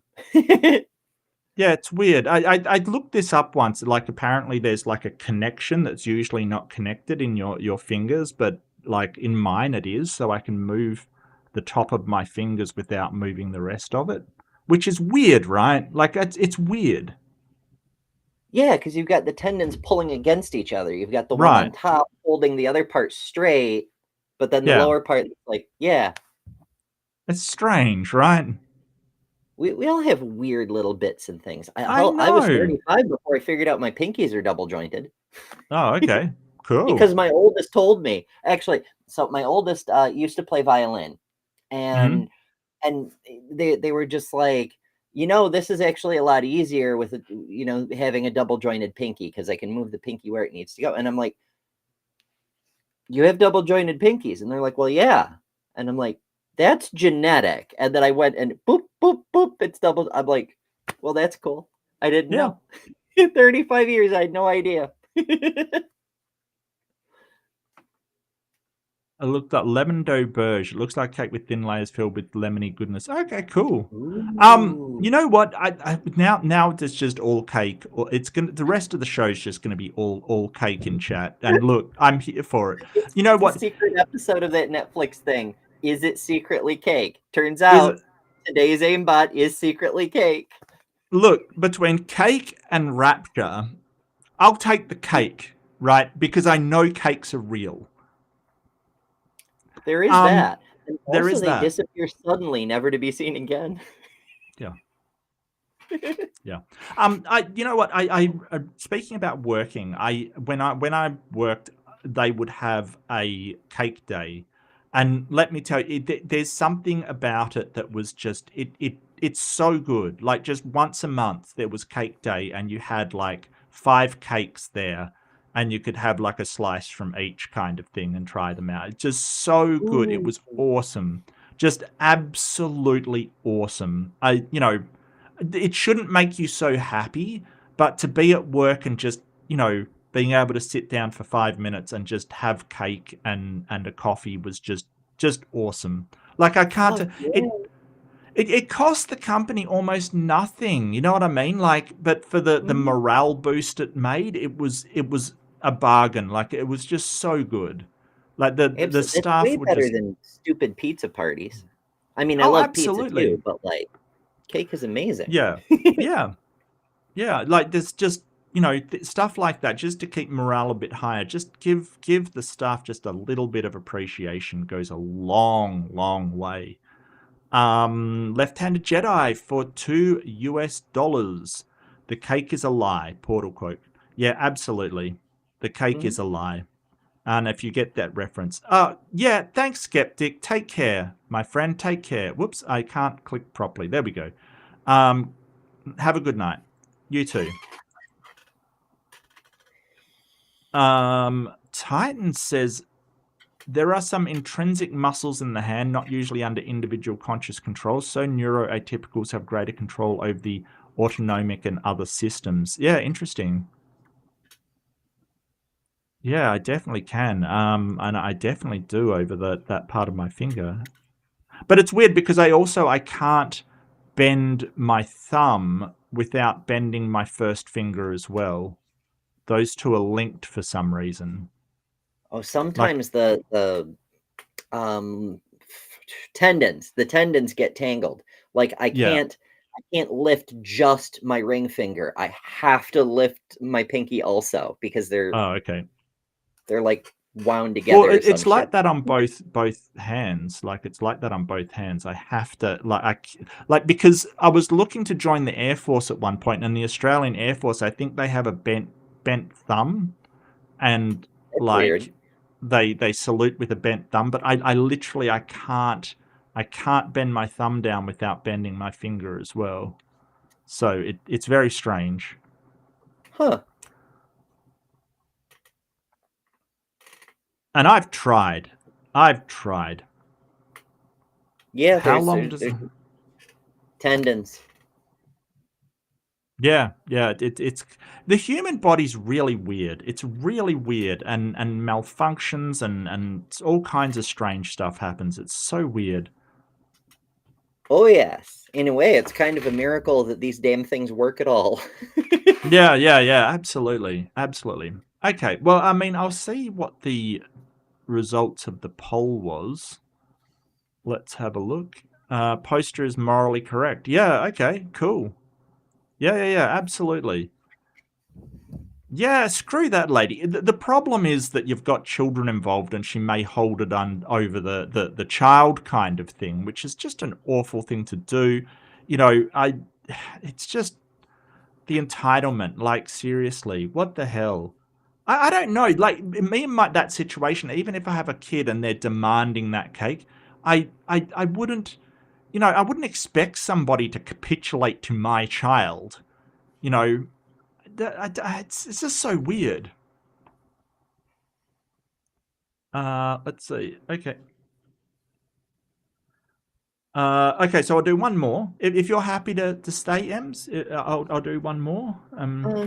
Yeah, it's weird. I looked this up once. Like apparently there's like a connection that's usually not connected in your fingers, but like in mine it is, so I can move the top of my fingers without moving the rest of it, which is weird, right? Like it's weird. Yeah, because you've got the tendons pulling against each other. You've got the one on Right. top holding the other part straight, but then the Yeah. lower part, yeah. It's strange, right? We all have weird little bits and things. I I was know. 35 before I figured out my pinkies are double jointed. Oh, okay. Cool. Because my oldest told me. Actually, so my oldest used to play violin, and they were just like, this is actually a lot easier with having a double jointed pinky because I can move the pinky where it needs to go. And I'm like, you have double jointed pinkies? And they're like, well, yeah. And I'm like, that's genetic. And then I went and boop, boop, boop, it's double. I'm like, well, that's cool. I didn't know. 35 years, I had no idea. I looked up lemon d'auberge. It looks like cake with thin layers filled with lemony goodness. Okay, cool. Ooh. You know what? I now it's just all cake. It's gonna the rest of the show is just gonna be all cake in chat. And look, I'm here for it. You know what? A secret episode of that Netflix thing. Is it secretly cake? Turns out today's aimbot is secretly cake. Look, between cake and rapture, I'll take the cake, right? Because I know cakes are real. There is that. And there is they that. disappear suddenly, never to be seen again. Yeah. Yeah. You know what? Speaking about working, when I worked, they would have a cake day, and let me tell you, there's something about it that was just it's so good. Like just once a month there was cake day, and you had like 5 cakes there, and you could have like a slice from each kind of thing and try them out. It's just so good. It Ooh. was awesome. Just absolutely awesome. It shouldn't make you so happy, but to be at work and just, being able to sit down for 5 minutes and just have cake and a coffee was just awesome. Like I can't, Oh, it, yeah. it cost the company almost nothing. You know what I mean? Like, but for the Mhm. morale boost it made, it was a bargain. Like it was just so good. Like the It's staff way would better just, than stupid pizza parties. I mean, I oh, love pizza absolutely. too, but like cake is amazing. Yeah. Yeah. Yeah, like there's just stuff like that just to keep morale a bit higher. Just give the staff just a little bit of appreciation goes a long, long way. Left-handed Jedi for $2. The cake is a lie. Portal quote. Yeah, absolutely. The cake Mhm. is a lie. And if you get that reference, yeah, thanks, Skeptic. Take care, my friend. Take care. Whoops, I can't click properly. There we go. Um, have a good night. You too. Titan says there are some intrinsic muscles in the hand, not usually under individual conscious control. So neuroatypicals have greater control over the autonomic and other systems. Yeah, interesting. Yeah, I definitely can. And I definitely do over that part of my finger. But it's weird because I can't bend my thumb without bending my first finger as well. Those two are linked for some reason. Oh, Like, sometimes um the tendons get tangled. Like yeah. I can't lift just my ring finger. I have to lift my pinky also because Oh, okay. they're like wound Well, together or some it's shit. like that on both hands. Like it's like that on both hands. I have to like because I was looking to join the Air Force at one point, and the Australian Air Force, I think they have a bent thumb, and That's weird. like they salute with a bent thumb. But I literally I can't bend my thumb down without bending my finger as well. So it's very strange. Huh. And I've tried. I've tried. Yeah, How long does? there's tendons. Yeah, yeah. It's the human body's really weird. It's really weird, and malfunctions and all kinds of strange stuff happens. It's so weird. Oh yes. In a way, it's kind of a miracle that these damn things work at all. Yeah, yeah, yeah. Absolutely, absolutely. Okay. Well, I mean, I'll see what the results of the poll was. Let's have a look. Poster is morally correct. Yeah. Okay. Cool. Yeah, yeah, yeah. Absolutely. Yeah, screw that lady. The problem is that you've got children involved and she may hold it over the child kind of thing, which is just an awful thing to do. It's just the entitlement. Like, seriously, what the hell? I don't know. Like, me and that situation, even if I have a kid and they're demanding that cake, I wouldn't, I wouldn't expect somebody to capitulate to my child. You know, it's just so weird. Let's see. Okay. Okay, so I'll do one more. If you're happy to stay, Ems, I'll do one more.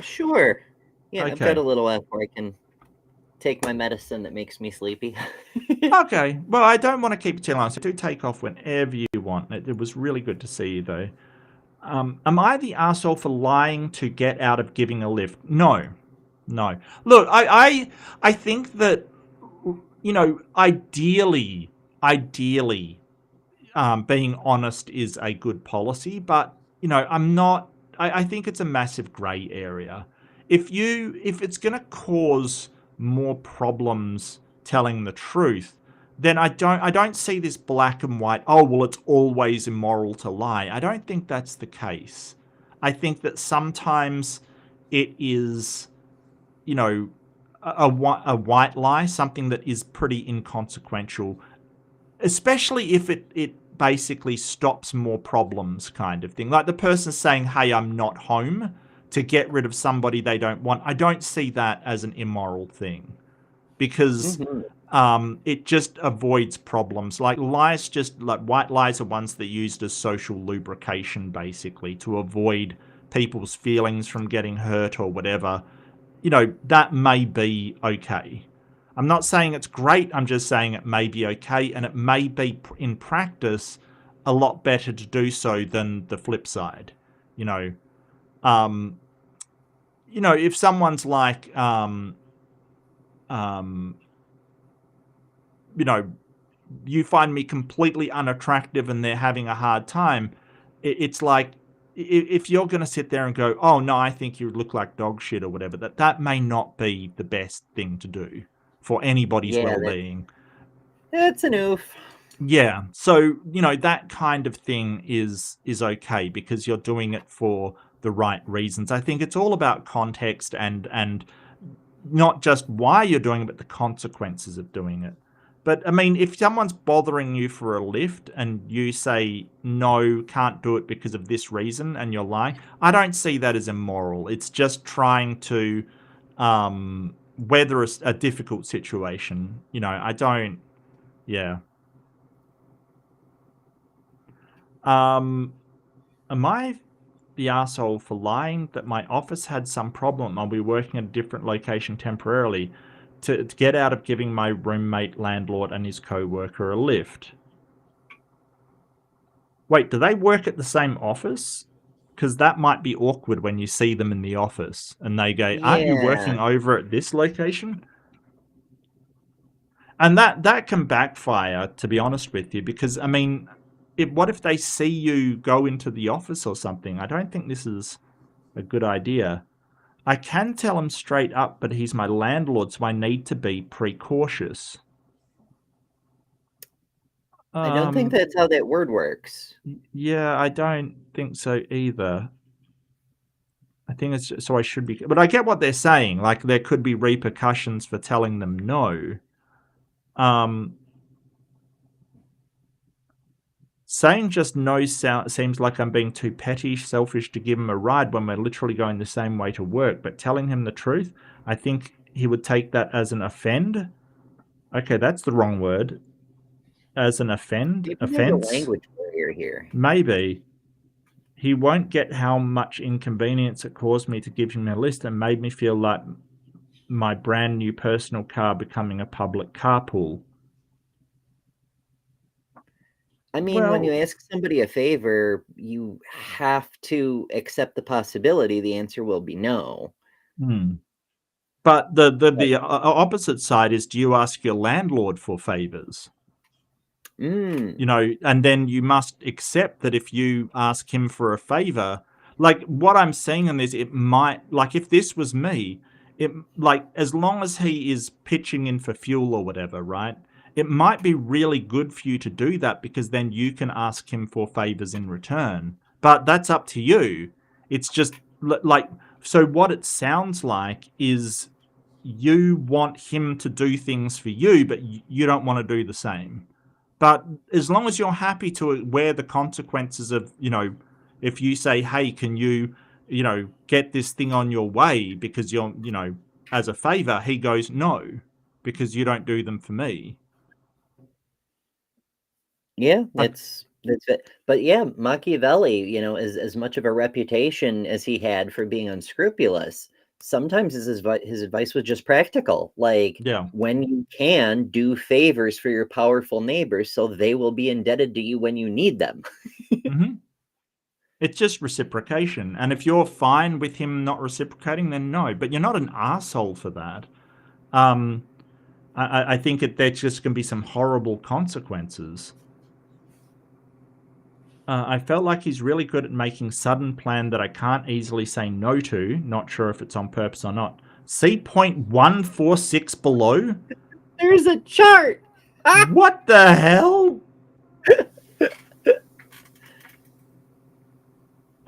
Sure. Yeah, I've got Okay. a little while before I can take my medicine that makes me sleepy. Okay. Well, I don't want to keep you too long, so do take off whenever you want. It was really good to see you, though. Am I the arsehole for lying to get out of giving a lift? No. No. Look, I think that, ideally, being honest is a good policy, but I'm not. I think it's a massive grey area. If it's going to cause more problems telling the truth, then I don't see this black and white. Oh well, it's always immoral to lie. I don't think that's the case. I think that sometimes it is, you know, a white lie, something that is pretty inconsequential, especially if it basically stops more problems, kind of thing. Like the person saying, hey, I'm not home, to get rid of somebody they don't want. I don't see that as an immoral thing, because it just avoids problems. Like lies, just like white lies are ones that are used as social lubrication, basically, to avoid people's feelings from getting hurt or whatever. You know, that may be okay. I'm not saying it's great, I'm just saying it may be okay, and it may be, in practice, a lot better to do so than the flip side. You know, if someone's like, you find me completely unattractive and they're having a hard time, it's like, if you're going to sit there and go, oh no, I think you look like dog shit or whatever, that may not be the best thing to do for anybody's well-being. That's an oof. Yeah, so that kind of thing is okay because you're doing it for the right reasons. I think it's all about context and not just why you're doing it, but the consequences of doing it. But I mean, if someone's bothering you for a lift and you say no, can't do it because of this reason, and you're lying, I don't see that as immoral. It's just trying to weather a difficult situation. I don't. Yeah. Am I the asshole for lying that my office had some problem? I'll be working at a different location temporarily to get out of giving my roommate, landlord, and his co-worker a lift. Wait, do they work at the same office? Because that might be awkward when you see them in the office and they go, aren't you working over at this location? And that can backfire, to be honest with you, because, I mean, what if they see you go into the office or something? I don't think this is a good idea. I can tell him straight up, but he's my landlord, so I need to be precautious. I don't think that's how that word works. Yeah, I don't think so either. I think it's so I should be, but I get what they're saying. Like there could be repercussions for telling them no. Saying just no seems like I'm being too petty, selfish to give him a ride when we're literally going the same way to work. But telling him the truth, I think he would take that as an offend. Okay, that's the wrong word. As an offense. Maybe there's a language barrier here. Maybe. He won't get how much inconvenience it caused me to give him a list and made me feel like my brand new personal car becoming a public carpool. I mean, when you ask somebody a favor, you have to accept the possibility the answer will be no. But the opposite side is, do you ask your landlord for favors? And then you must accept that if you ask him for a favor, like what I'm saying in this, it might, like if this was me, it like as long as he is pitching in for fuel or whatever, right? It might be really good for you to do that because then you can ask him for favors in return. But that's up to you. It's just like, so what it sounds like is you want him to do things for you, but you don't want to do the same. But as long as you're happy to wear the consequences of, if you say, hey, can you, get this thing on your way because you're, as a favor, he goes, no, because you don't do them for me. Yeah, that's it. But yeah, Machiavelli, as much of a reputation as he had for being unscrupulous, sometimes his advice was just practical. Like, when you can, do favors for your powerful neighbors so they will be indebted to you when you need them. It's just reciprocation. And if you're fine with him not reciprocating, then no. But you're not an asshole for that. I think there's just going to be some horrible consequences. I felt like he's really good at making sudden plan that I can't easily say no to. Not sure if it's on purpose or not. See point 146 below? There's a chart! What the hell?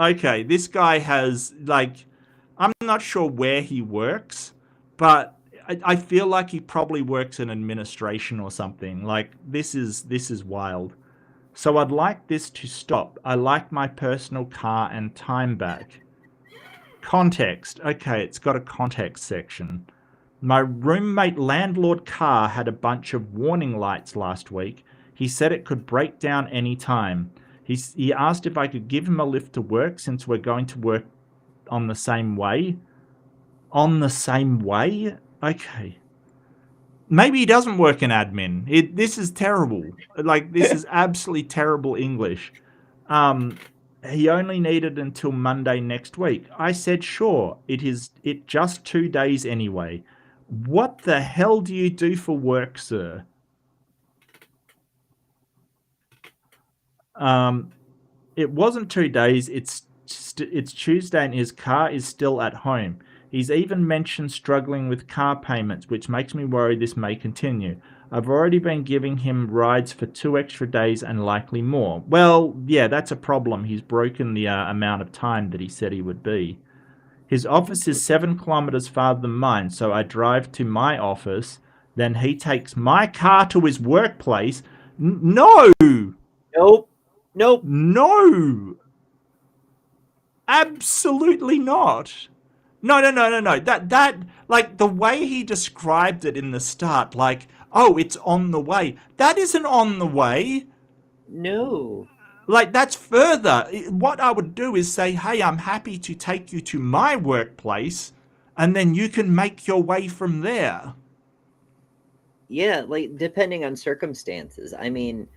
Okay, this guy has, like, I'm not sure where he works, but I feel like he probably works in administration or something. Like, this is wild. So I'd like this to stop. I like my personal car and time back. Context. Okay, it's got a context section. My roommate landlord car had a bunch of warning lights last week. He said it could break down any time. He asked if I could give him a lift to work since we're going to work on the same way. On the same way? Okay. Maybe he doesn't work in admin. This is terrible. Like, this is absolutely terrible English. He only needed until Monday next week. I said, sure, it just 2 days anyway. What the hell do you do for work, sir? It wasn't 2 days. It's Tuesday and his car is still at home. He's even mentioned struggling with car payments, which makes me worry this may continue. I've already been giving him rides for 2 extra days and likely more. Well, yeah, that's a problem. He's broken the amount of time that he said he would be. His office is 7 kilometers farther than mine, so I drive to my office. Then he takes my car to his workplace. No! Nope. Nope. No! Absolutely not. No. That, like, the way he described it in the start, like, oh, it's on the way. That isn't on the way. No. Like, that's further. What I would do is say, hey, I'm happy to take you to my workplace, and then you can make your way from there. Yeah, like, depending on circumstances. I mean,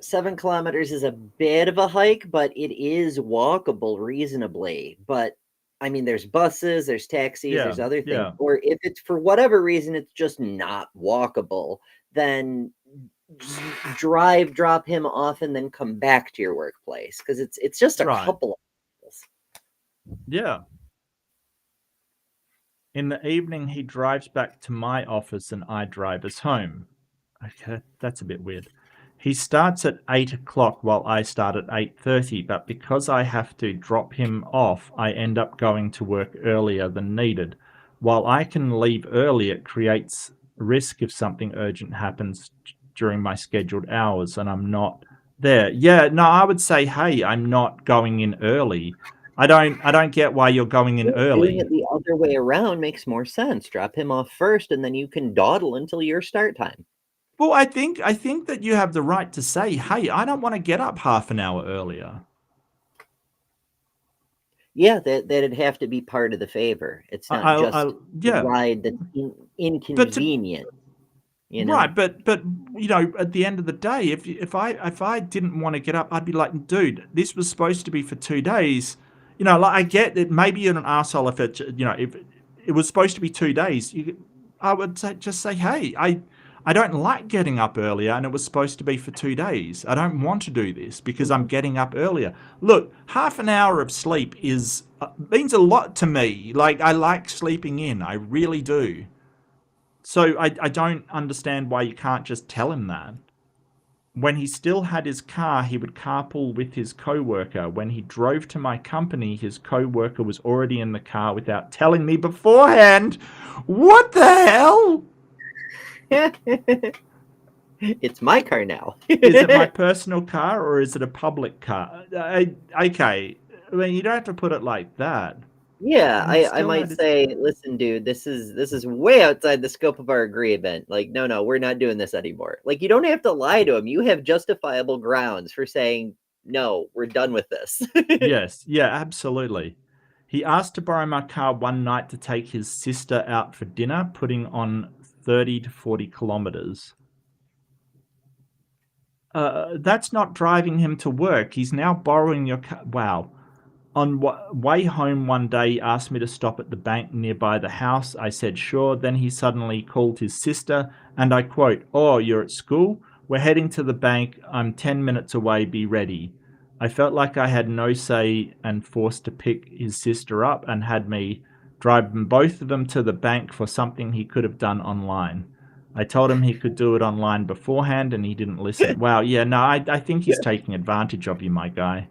7 kilometers is a bit of a hike, but it is walkable reasonably. But I mean, there's buses, there's taxis, there's other things. Yeah. Or if it's for whatever reason, it's just not walkable, then drop him off, and then come back to your workplace, because it's just a Right. couple of miles. Yeah. In the evening, he drives back to my office and I drive us home. Okay, that's a bit weird. He starts at 8 o'clock while I start at 8:30, but because I have to drop him off, I end up going to work earlier than needed. While I can leave early, it creates risk if something urgent happens during my scheduled hours and I'm not there. Yeah, no, I would say, hey, I'm not going in early. I don't get why you're going in early. Doing it the other way around makes more sense. Drop him off first, and then you can dawdle until your start time. Well, I think that you have the right to say, hey, I don't want to get up half an hour earlier. Yeah, that'd have to be part of the favor. It's not just a ride that's inconvenient. You know? Right, but you know, at the end of the day, if I didn't want to get up, I'd be like, dude, this was supposed to be for 2 days. You know, like, I get that maybe you're an arsehole if if it was supposed to be 2 days. I would just say, hey, I don't like getting up earlier, and it was supposed to be for 2 days. I don't want to do this because I'm getting up earlier. Look, half an hour of sleep means a lot to me. Like, I like sleeping in. I really do. So I don't understand why you can't just tell him that. When he still had his car, he would carpool with his co-worker. When he drove to my company, his co-worker was already in the car without telling me beforehand. What the hell? It's my car now. Is it my personal car or is it a public car? Okay. I mean, you don't have to put it like that. Yeah, I might say, listen, dude, this is way outside the scope of our agreement. Like, no, we're not doing this anymore. Like, you don't have to lie to him. You have justifiable grounds for saying, no, we're done with this. Yes, yeah, absolutely. He asked to borrow my car one night to take his sister out for dinner, putting on 30 to 40 kilometers. That's not driving him to work. He's now borrowing your car. Wow. On way home one day, he asked me to stop at the bank nearby the house. I said sure. Then he suddenly called his sister, and I quote, "Oh, you're at school? We're heading to the bank. I'm 10 minutes away. Be ready." I felt like I had no say and forced to pick his sister up and had me drive both of them to the bank for something he could have done online. I told him he could do it online beforehand, and he didn't listen. Wow, yeah, no, I think he's taking advantage of you, my guy.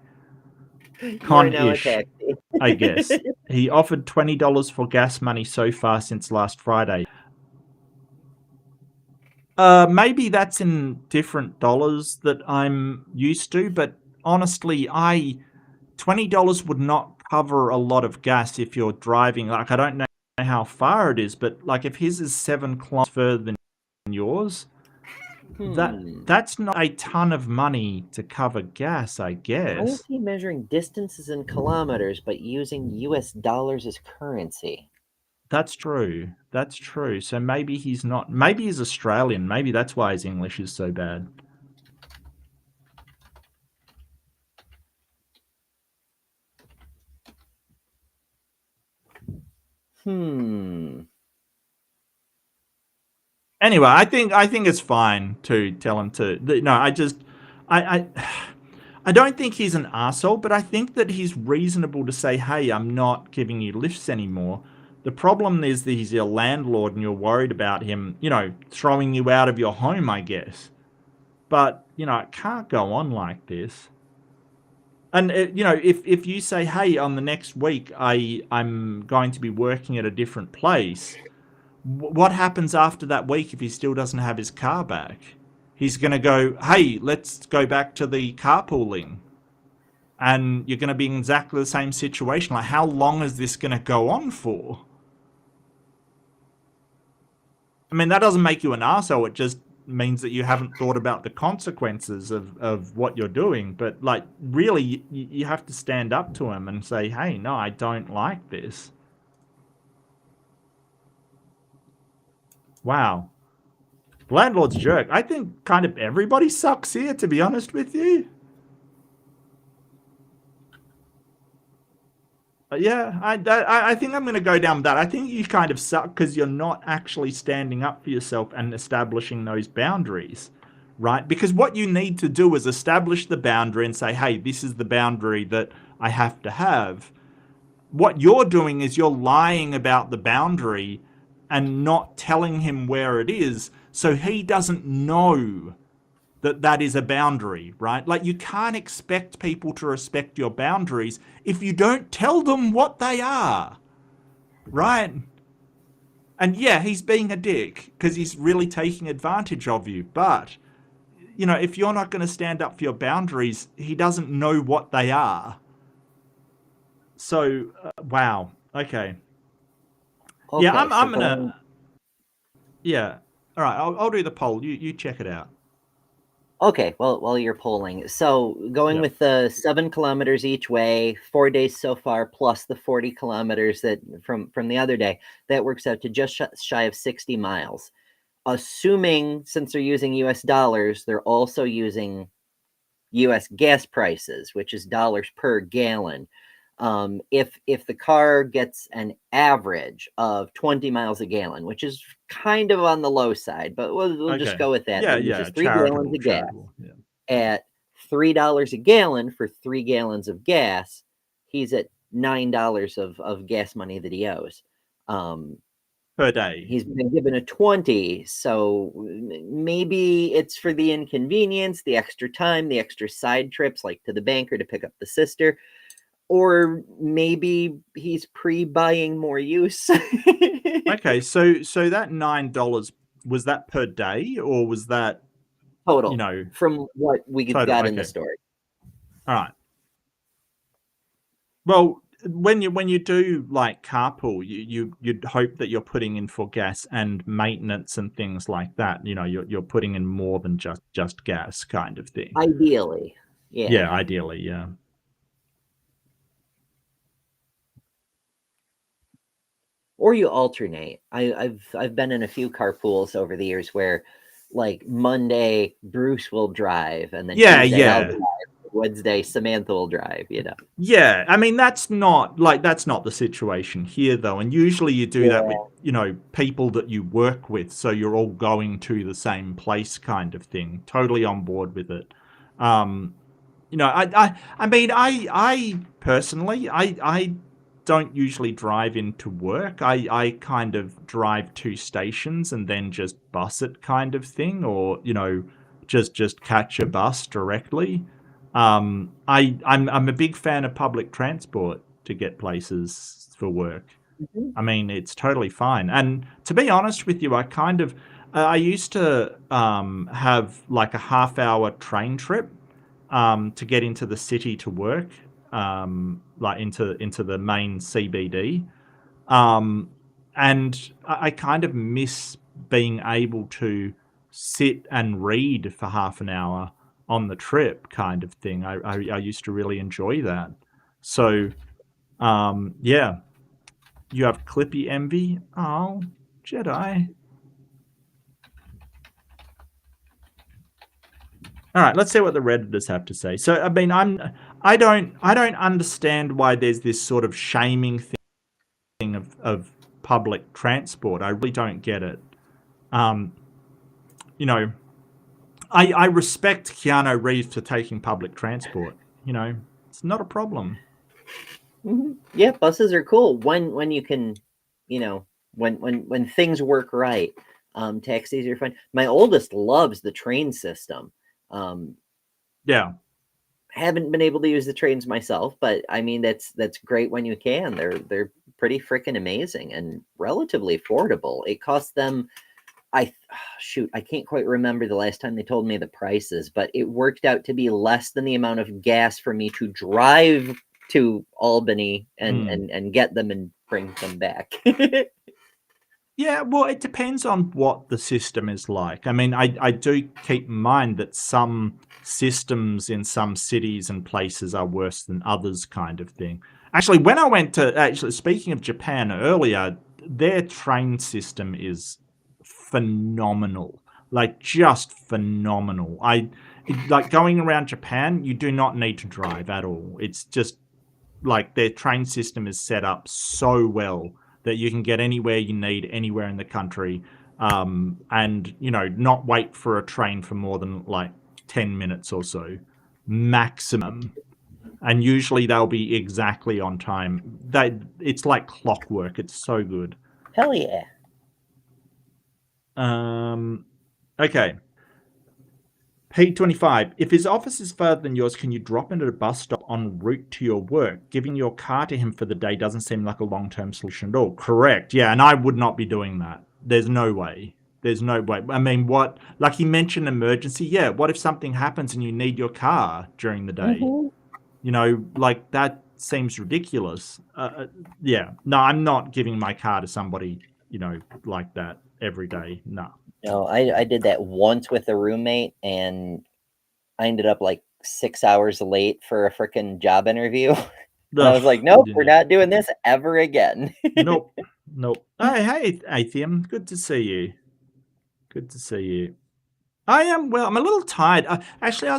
now a Con-ish, taxi. I guess. He offered $20 for gas money so far since last Friday. Maybe that's in different dollars that I'm used to, but honestly, $20 would not cover a lot of gas if you're driving. Like, I don't know how far it is, but like if his is 7 kilometers further than yours, that's not a ton of money to cover gas, I How is guess. he measuring distances in kilometers but using US dollars as currency? That's true. That's true. So maybe he's not. Maybe he's Australian. Maybe that's why his English is so bad. Anyway, I think it's fine to tell him to. No, I I don't think he's an arsehole, but I think that he's reasonable to say, hey, I'm not giving you lifts anymore. The problem is that he's your landlord and you're worried about him, throwing you out of your home, I guess. But, it can't go on like this. And, if you say, hey, on the next week, I'm going to be working at a different place, what happens after that week if he still doesn't have his car back? He's going to go, hey, let's go back to the carpooling. And you're going to be in exactly the same situation. Like, how long is this going to go on for? I mean, that doesn't make you an arsehole. It just means that you haven't thought about the consequences of what you're doing. But, like, really, you have to stand up to him and say, hey, no, I don't like this. Wow. Landlord's jerk. I think kind of everybody sucks here, to be honest with you. Yeah, I think I'm going to go down with that. I think you kind of suck because you're not actually standing up for yourself and establishing those boundaries, right? Because what you need to do is establish the boundary and say, hey, this is the boundary that I have to have. What you're doing is you're lying about the boundary and not telling him where it is, so he doesn't know that is a boundary, right? Like, you can't expect people to respect your boundaries if you don't tell them what they are, right? And yeah, he's being a dick because he's really taking advantage of you. But, if you're not going to stand up for your boundaries, he doesn't know what they are. So, wow. Okay. Yeah, I'm going to... Yeah. All right, I'll do the poll. You check it out. Okay, well, while you're polling, so going with the 7 kilometers each way, 4 days so far, plus the 40 kilometers that from the other day, that works out to just shy of 60 miles. Assuming, since they're using US dollars, they're also using US gas prices, which is dollars per gallon. If the car gets an average of 20 miles a gallon, which is kind of on the low side, but we'll just go with that. Yeah, It yeah, uses 3 gallons of gas. At $3 a gallon for 3 gallons of gas, he's at $9 of gas money that he owes. Per day. He's been given a 20, so maybe it's for the inconvenience, the extra time, the extra side trips, like to the bank or to pick up the sister. Or maybe he's pre-buying more use. Okay, so that $9, was that per day or was that total? From what we got in the story. All right. Well, when you do like carpool, you'd hope that you're putting in for gas and maintenance and things like that. You're putting in more than just gas kind of thing. Ideally, yeah. Yeah, ideally, yeah. Or you alternate. I've been in a few carpools over the years where, like, Monday Bruce will drive, and then Tuesday I'll drive. Wednesday Samantha will drive. Yeah, I mean that's not the situation here though, and usually you do that with people that you work with, so you're all going to the same place kind of thing. Totally on board with it. I mean I personally I don't usually drive into work. I kind of drive to stations and then just bus it kind of thing, or just catch a bus directly. I'm a big fan of public transport to get places for work. I mean, it's totally fine. And to be honest with you, I used to have like a half-hour train trip to get into the city to work, like into the main CBD. And I kind of miss being able to sit and read for half an hour on the trip, kind of thing. I used to really enjoy that. So, yeah, you have Clippy envy. Oh, Jedi. All right, let's see what the Redditors have to say. So, I mean, I don't understand why there's this sort of shaming thing of public transport. I really don't get it. You know, I respect Keanu Reeves for taking public transport. You know, it's not a problem. Yeah, buses are cool when you can, you know, when things work right. Taxis are fun. My oldest loves the train system. Yeah. Haven't been able to use the trains myself, but I mean that's great when you can. They're pretty freaking amazing and relatively affordable. It costs them I can't quite remember the last time they told me the prices, but it worked out to be less than the amount of gas for me to drive to Albany and get them and bring them back. Yeah, well, it depends on what the system is like. I mean, I do keep in mind that some systems in some cities and places are worse than others, kind of thing. Actually, when I went to, actually, speaking of Japan earlier, their train system is phenomenal. Like, just phenomenal. Like, going around Japan, you do not need to drive at all. It's just like their train system is set up so well that you can get anywhere you need, anywhere in the country, and not wait for a train for more than like 10 minutes or so, maximum. And usually they'll be exactly on time. It's like clockwork. It's so good. Hell yeah. Okay. P25. If his office is further than yours, can you drop in at a bus stop en route to your work? Giving your car to him for the day doesn't seem like a long-term solution at all. Correct. Yeah, and I would not be doing that. There's no way. There's no way. I mean, like he mentioned emergency. Yeah, what if something happens and you need your car during the day? Like that seems ridiculous. Yeah. No, I'm not giving my car to somebody, like that every day. No. No, I did that once with a roommate, and I ended up like 6 hours late for a freaking job interview. And I was like, nope, we're not doing this ever again. Nope. Hey, Atheum. Good to see you. Good to see you. I'm a little tired. Actually,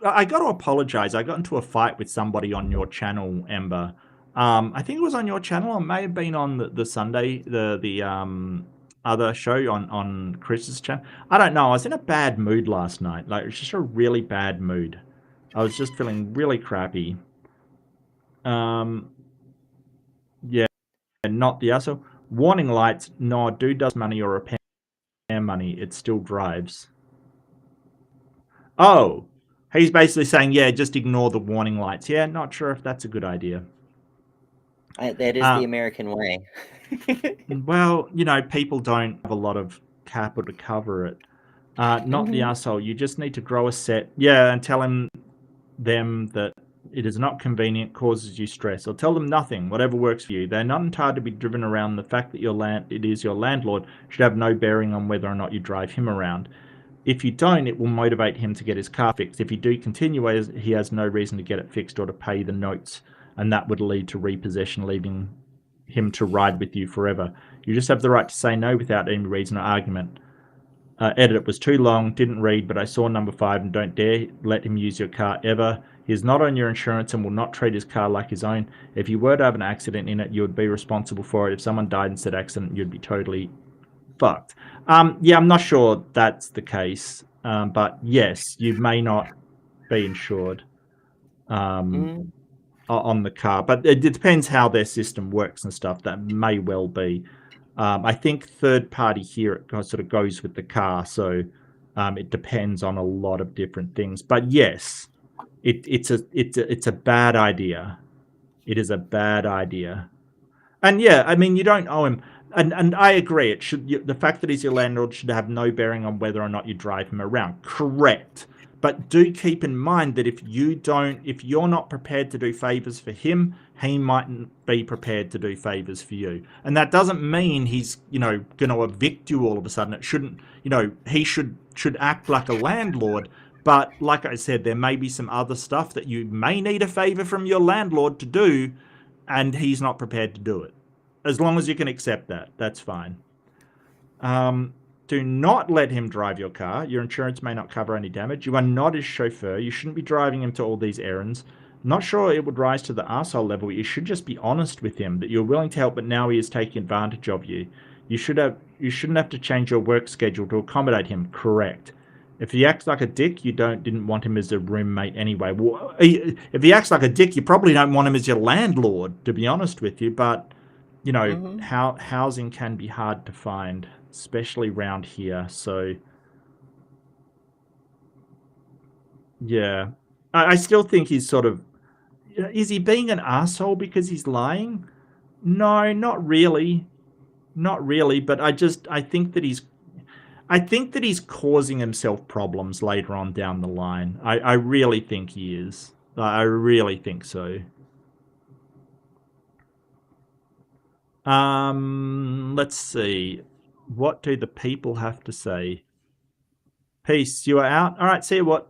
I got to apologize. I got into a fight with somebody on your channel, Ember. I think it was on your channel. It may have been on the Sunday, the other show on Chris's channel. I don't know. I was in a bad mood last night. Like, it's just a really bad mood. I was just feeling really crappy. Yeah, not the asshole. Warning lights. No, dude does money or repair money. It still drives. Oh, he's basically saying, yeah, just ignore the warning lights. Yeah, not sure if that's a good idea. That is the American way. Well, people don't have a lot of capital to cover it. Not the asshole. You just need to grow a set. Yeah, and tell them that it is not convenient, causes you stress, or tell them nothing, whatever works for you. They're not entitled to be driven around. The fact that it is your landlord should have no bearing on whether or not you drive him around. If you don't, it will motivate him to get his car fixed. If you do continue, he has no reason to get it fixed or to pay the notes, and that would lead to repossession, leaving him to ride with you forever. You just have the right to say no without any reason or argument. Edit, it was too long, didn't read, but I saw number 5 and don't dare let him use your car ever. He is not on your insurance and will not treat his car like his own. If you were to have an accident in it, you would be responsible for it. If someone died in said accident, you'd be totally fucked. Yeah, I'm not sure that's the case, but yes, you may not be insured on the car, but it depends how their system works and stuff. That may well be. I think third party here, it sort of goes with the car, so it depends on a lot of different things. But yes, It's a bad idea. It is a bad idea. And yeah, I mean, you don't owe him. And I agree. The fact that he's your landlord should have no bearing on whether or not you drive him around. Correct. But do keep in mind that if you're not prepared to do favors for him, he mightn't be prepared to do favors for you. And that doesn't mean he's, going to evict you all of a sudden. It shouldn't, he should act like a landlord. But like I said, there may be some other stuff that you may need a favor from your landlord to do, and he's not prepared to do it. As long as you can accept that, that's fine. Do not let him drive your car. Your insurance may not cover any damage. You are not his chauffeur. You shouldn't be driving him to all these errands. Not sure it would rise to the arsehole level. You should just be honest with him that you're willing to help, but now he is taking advantage of you. You shouldn't have to change your work schedule to accommodate him. Correct. If he acts like a dick, you didn't want him as a roommate anyway. Well, if he acts like a dick, you probably don't want him as your landlord, to be honest with you. But, housing can be hard to find, especially around here. So, yeah. I still think he's sort of... Is he being an asshole because he's lying? No, not really. Not really, but I think that he's causing himself problems later on down the line. I really think he is. I really think so. Let's see. What do the people have to say? Peace. You are out. All right. See you. What?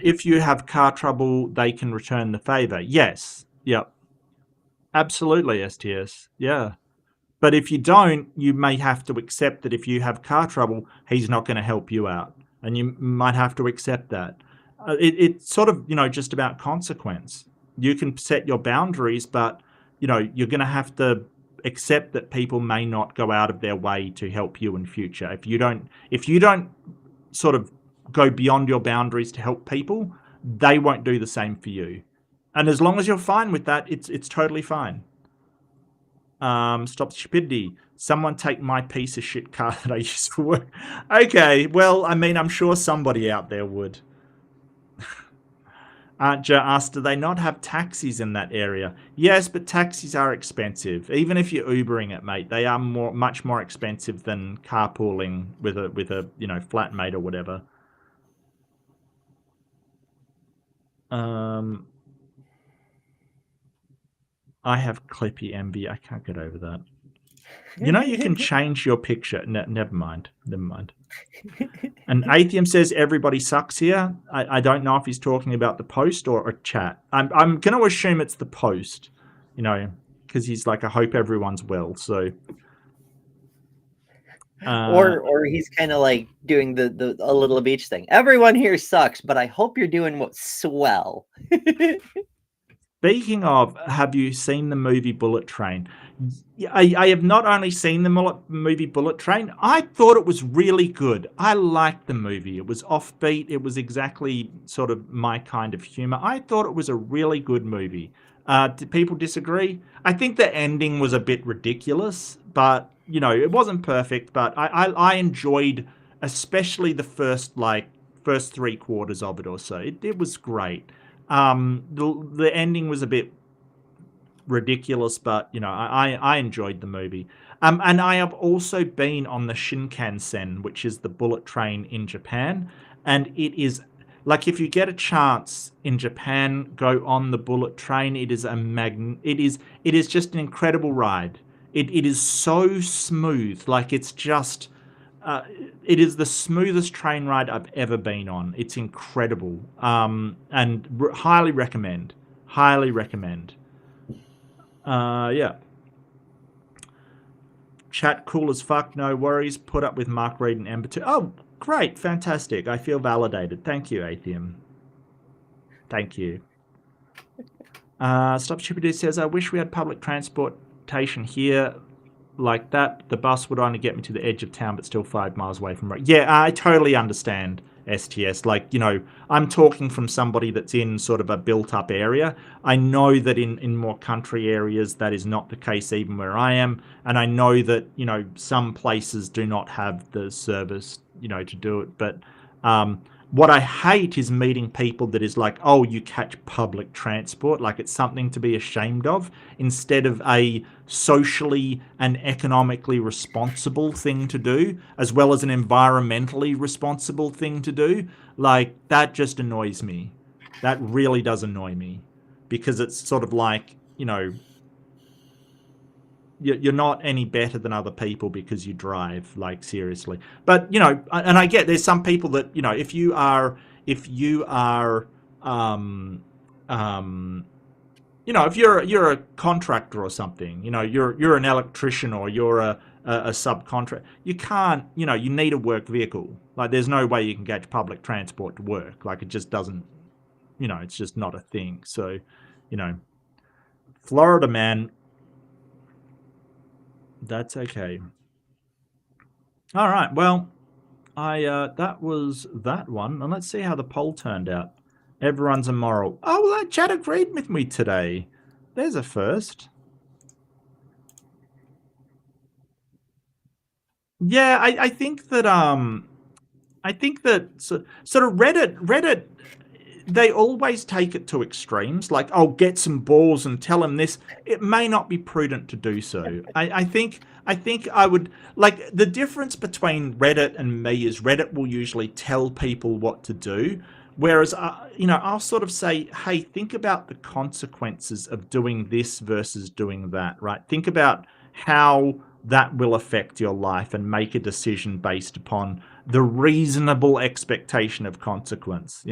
If you have car trouble, they can return the favor. Yes. Yep. Absolutely, STS. Yeah. But if you don't, you may have to accept that if you have car trouble, he's not going to help you out. And you might have to accept that. It's sort of, just about consequence. You can set your boundaries, but, you're going to have to accept that people may not go out of their way to help you in future. If you don't sort of go beyond your boundaries to help people, they won't do the same for you. And as long as you're fine with that, it's totally fine. Stop stupidity. Someone take my piece of shit car that I used to work. Okay, well, I mean, I'm sure somebody out there would. Joe asked, do they not have taxis in that area? Yes, but taxis are expensive. Even if you're Ubering it, mate, they are much more expensive than carpooling with a flatmate or whatever. I have Clippy envy. I can't get over that. You can change your picture. Never mind. And Atheum says everybody sucks here. I don't know if he's talking about the post or a chat. I'm going to assume it's the post, because he's like, I hope everyone's well. So, or he's kind of like doing the a little of each thing. Everyone here sucks, but I hope you're doing what's swell. Speaking of, have you seen the movie Bullet Train? I have not only seen the movie Bullet Train, I thought it was really good. I liked the movie. It was offbeat. It was exactly sort of my kind of humor. I thought it was a really good movie. Did people disagree? I think the ending was a bit ridiculous, but, it wasn't perfect. But I enjoyed especially the first 3 quarters of it or so. It was great. The ending was a bit ridiculous, but I enjoyed the movie. And I have also been on the Shinkansen, which is the bullet train in Japan, and it is like, if you get a chance in Japan, go on the bullet train. It is it is just an incredible ride. It is so smooth, like it's just. It is the smoothest train ride I've ever been on. It's incredible, and highly recommend. Highly recommend. Yeah. Chat cool as fuck. No worries. Put up with Mark Reed and Ember 2. Oh, great, fantastic. I feel validated. Thank you, Atheum. Thank you. Stop Stupid says, I wish we had public transportation here. Like that, the bus would only get me to the edge of town, but still 5 miles away from. Yeah, I totally understand. STS. Like, I'm talking from somebody that's in sort of a built-up area. I know that in more country areas that is not the case, even where I am, and I know that some places do not have the service to do it. But what I hate is meeting people that is like, oh, you catch public transport, like it's something to be ashamed of, instead of a socially and economically responsible thing to do, as well as an environmentally responsible thing to do. Like, that just annoys me. That really does annoy me, because it's sort of like, you're not any better than other people because you drive, like, seriously. But and I get there's some people that if you're a contractor or something, you're an electrician, or you're a subcontractor, you can't, you need a work vehicle. Like, there's no way you can catch public transport to work. Like, it just doesn't, it's just not a thing. So Florida, man, that's okay. All right. Well, that was that one, and let's see how the poll turned out. Everyone's immoral. Oh, well, that chat agreed with me today. There's a first. Yeah, I think that sort of Reddit, they always take it to extremes. Like, oh, get some balls and tell them this. It may not be prudent to do so. I think I would, like, the difference between Reddit and me is Reddit will usually tell people what to do, whereas I'll sort of say, hey, think about the consequences of doing this versus doing that, right? Think about how that will affect your life and make a decision based upon the reasonable expectation of consequence,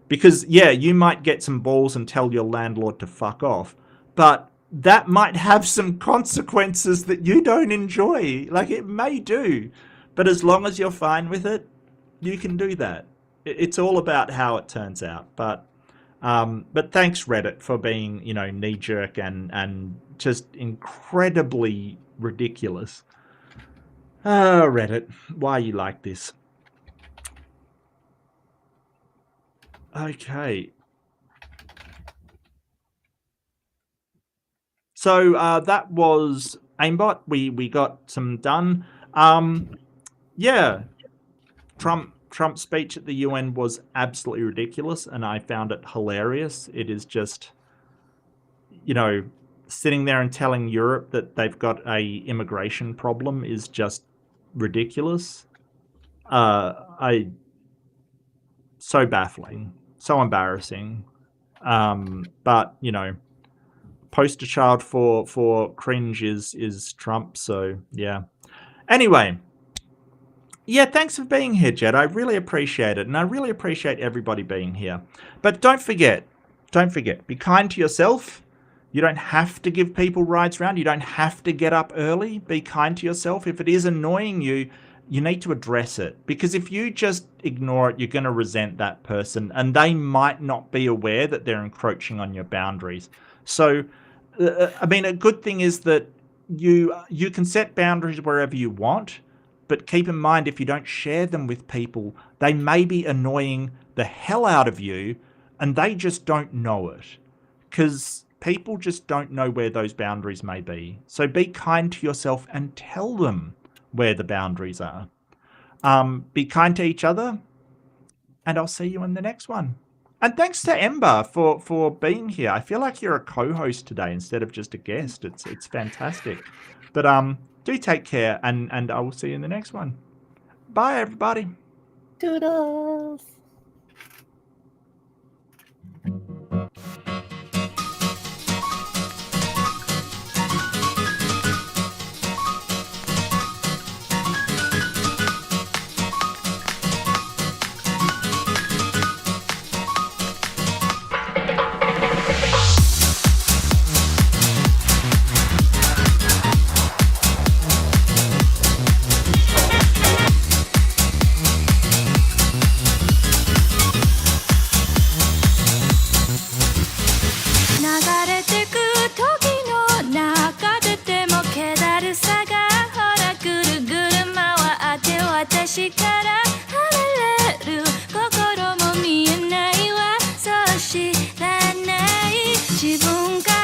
Because, yeah, you might get some balls and tell your landlord to fuck off, but that might have some consequences that you don't enjoy. Like, it may do. But as long as you're fine with it, you can do that. It's all about how it turns out. But thanks, Reddit, for being, knee-jerk and just incredibly ridiculous. Oh, Reddit, why are you like this? Okay. So that was AIMBOT. We got some done. Yeah, Trump's speech at the UN was absolutely ridiculous, and I found it hilarious. It is just, sitting there and telling Europe that they've got a immigration problem is just ridiculous. So baffling, so embarrassing. But poster child for cringe is Trump. So yeah. Anyway, yeah, thanks for being here, Jed. I really appreciate it, and I really appreciate everybody being here. But don't forget, be kind to yourself. You don't have to give people rides around. You don't have to get up early. Be kind to yourself. If it is annoying you, you need to address it, because if you just ignore it, you're going to resent that person, and they might not be aware that they're encroaching on your boundaries. So, I mean, a good thing is that you can set boundaries wherever you want, but keep in mind, if you don't share them with people, they may be annoying the hell out of you, and they just don't know it, because people just don't know where those boundaries may be. So be kind to yourself and tell them where the boundaries are. Be kind to each other, and I'll see you in the next one. And thanks to Ember for being here. I feel like you're a co-host today instead of just a guest. It's fantastic. But do take care, and I will see you in the next one. Bye, everybody. Toodles. 知らない自分が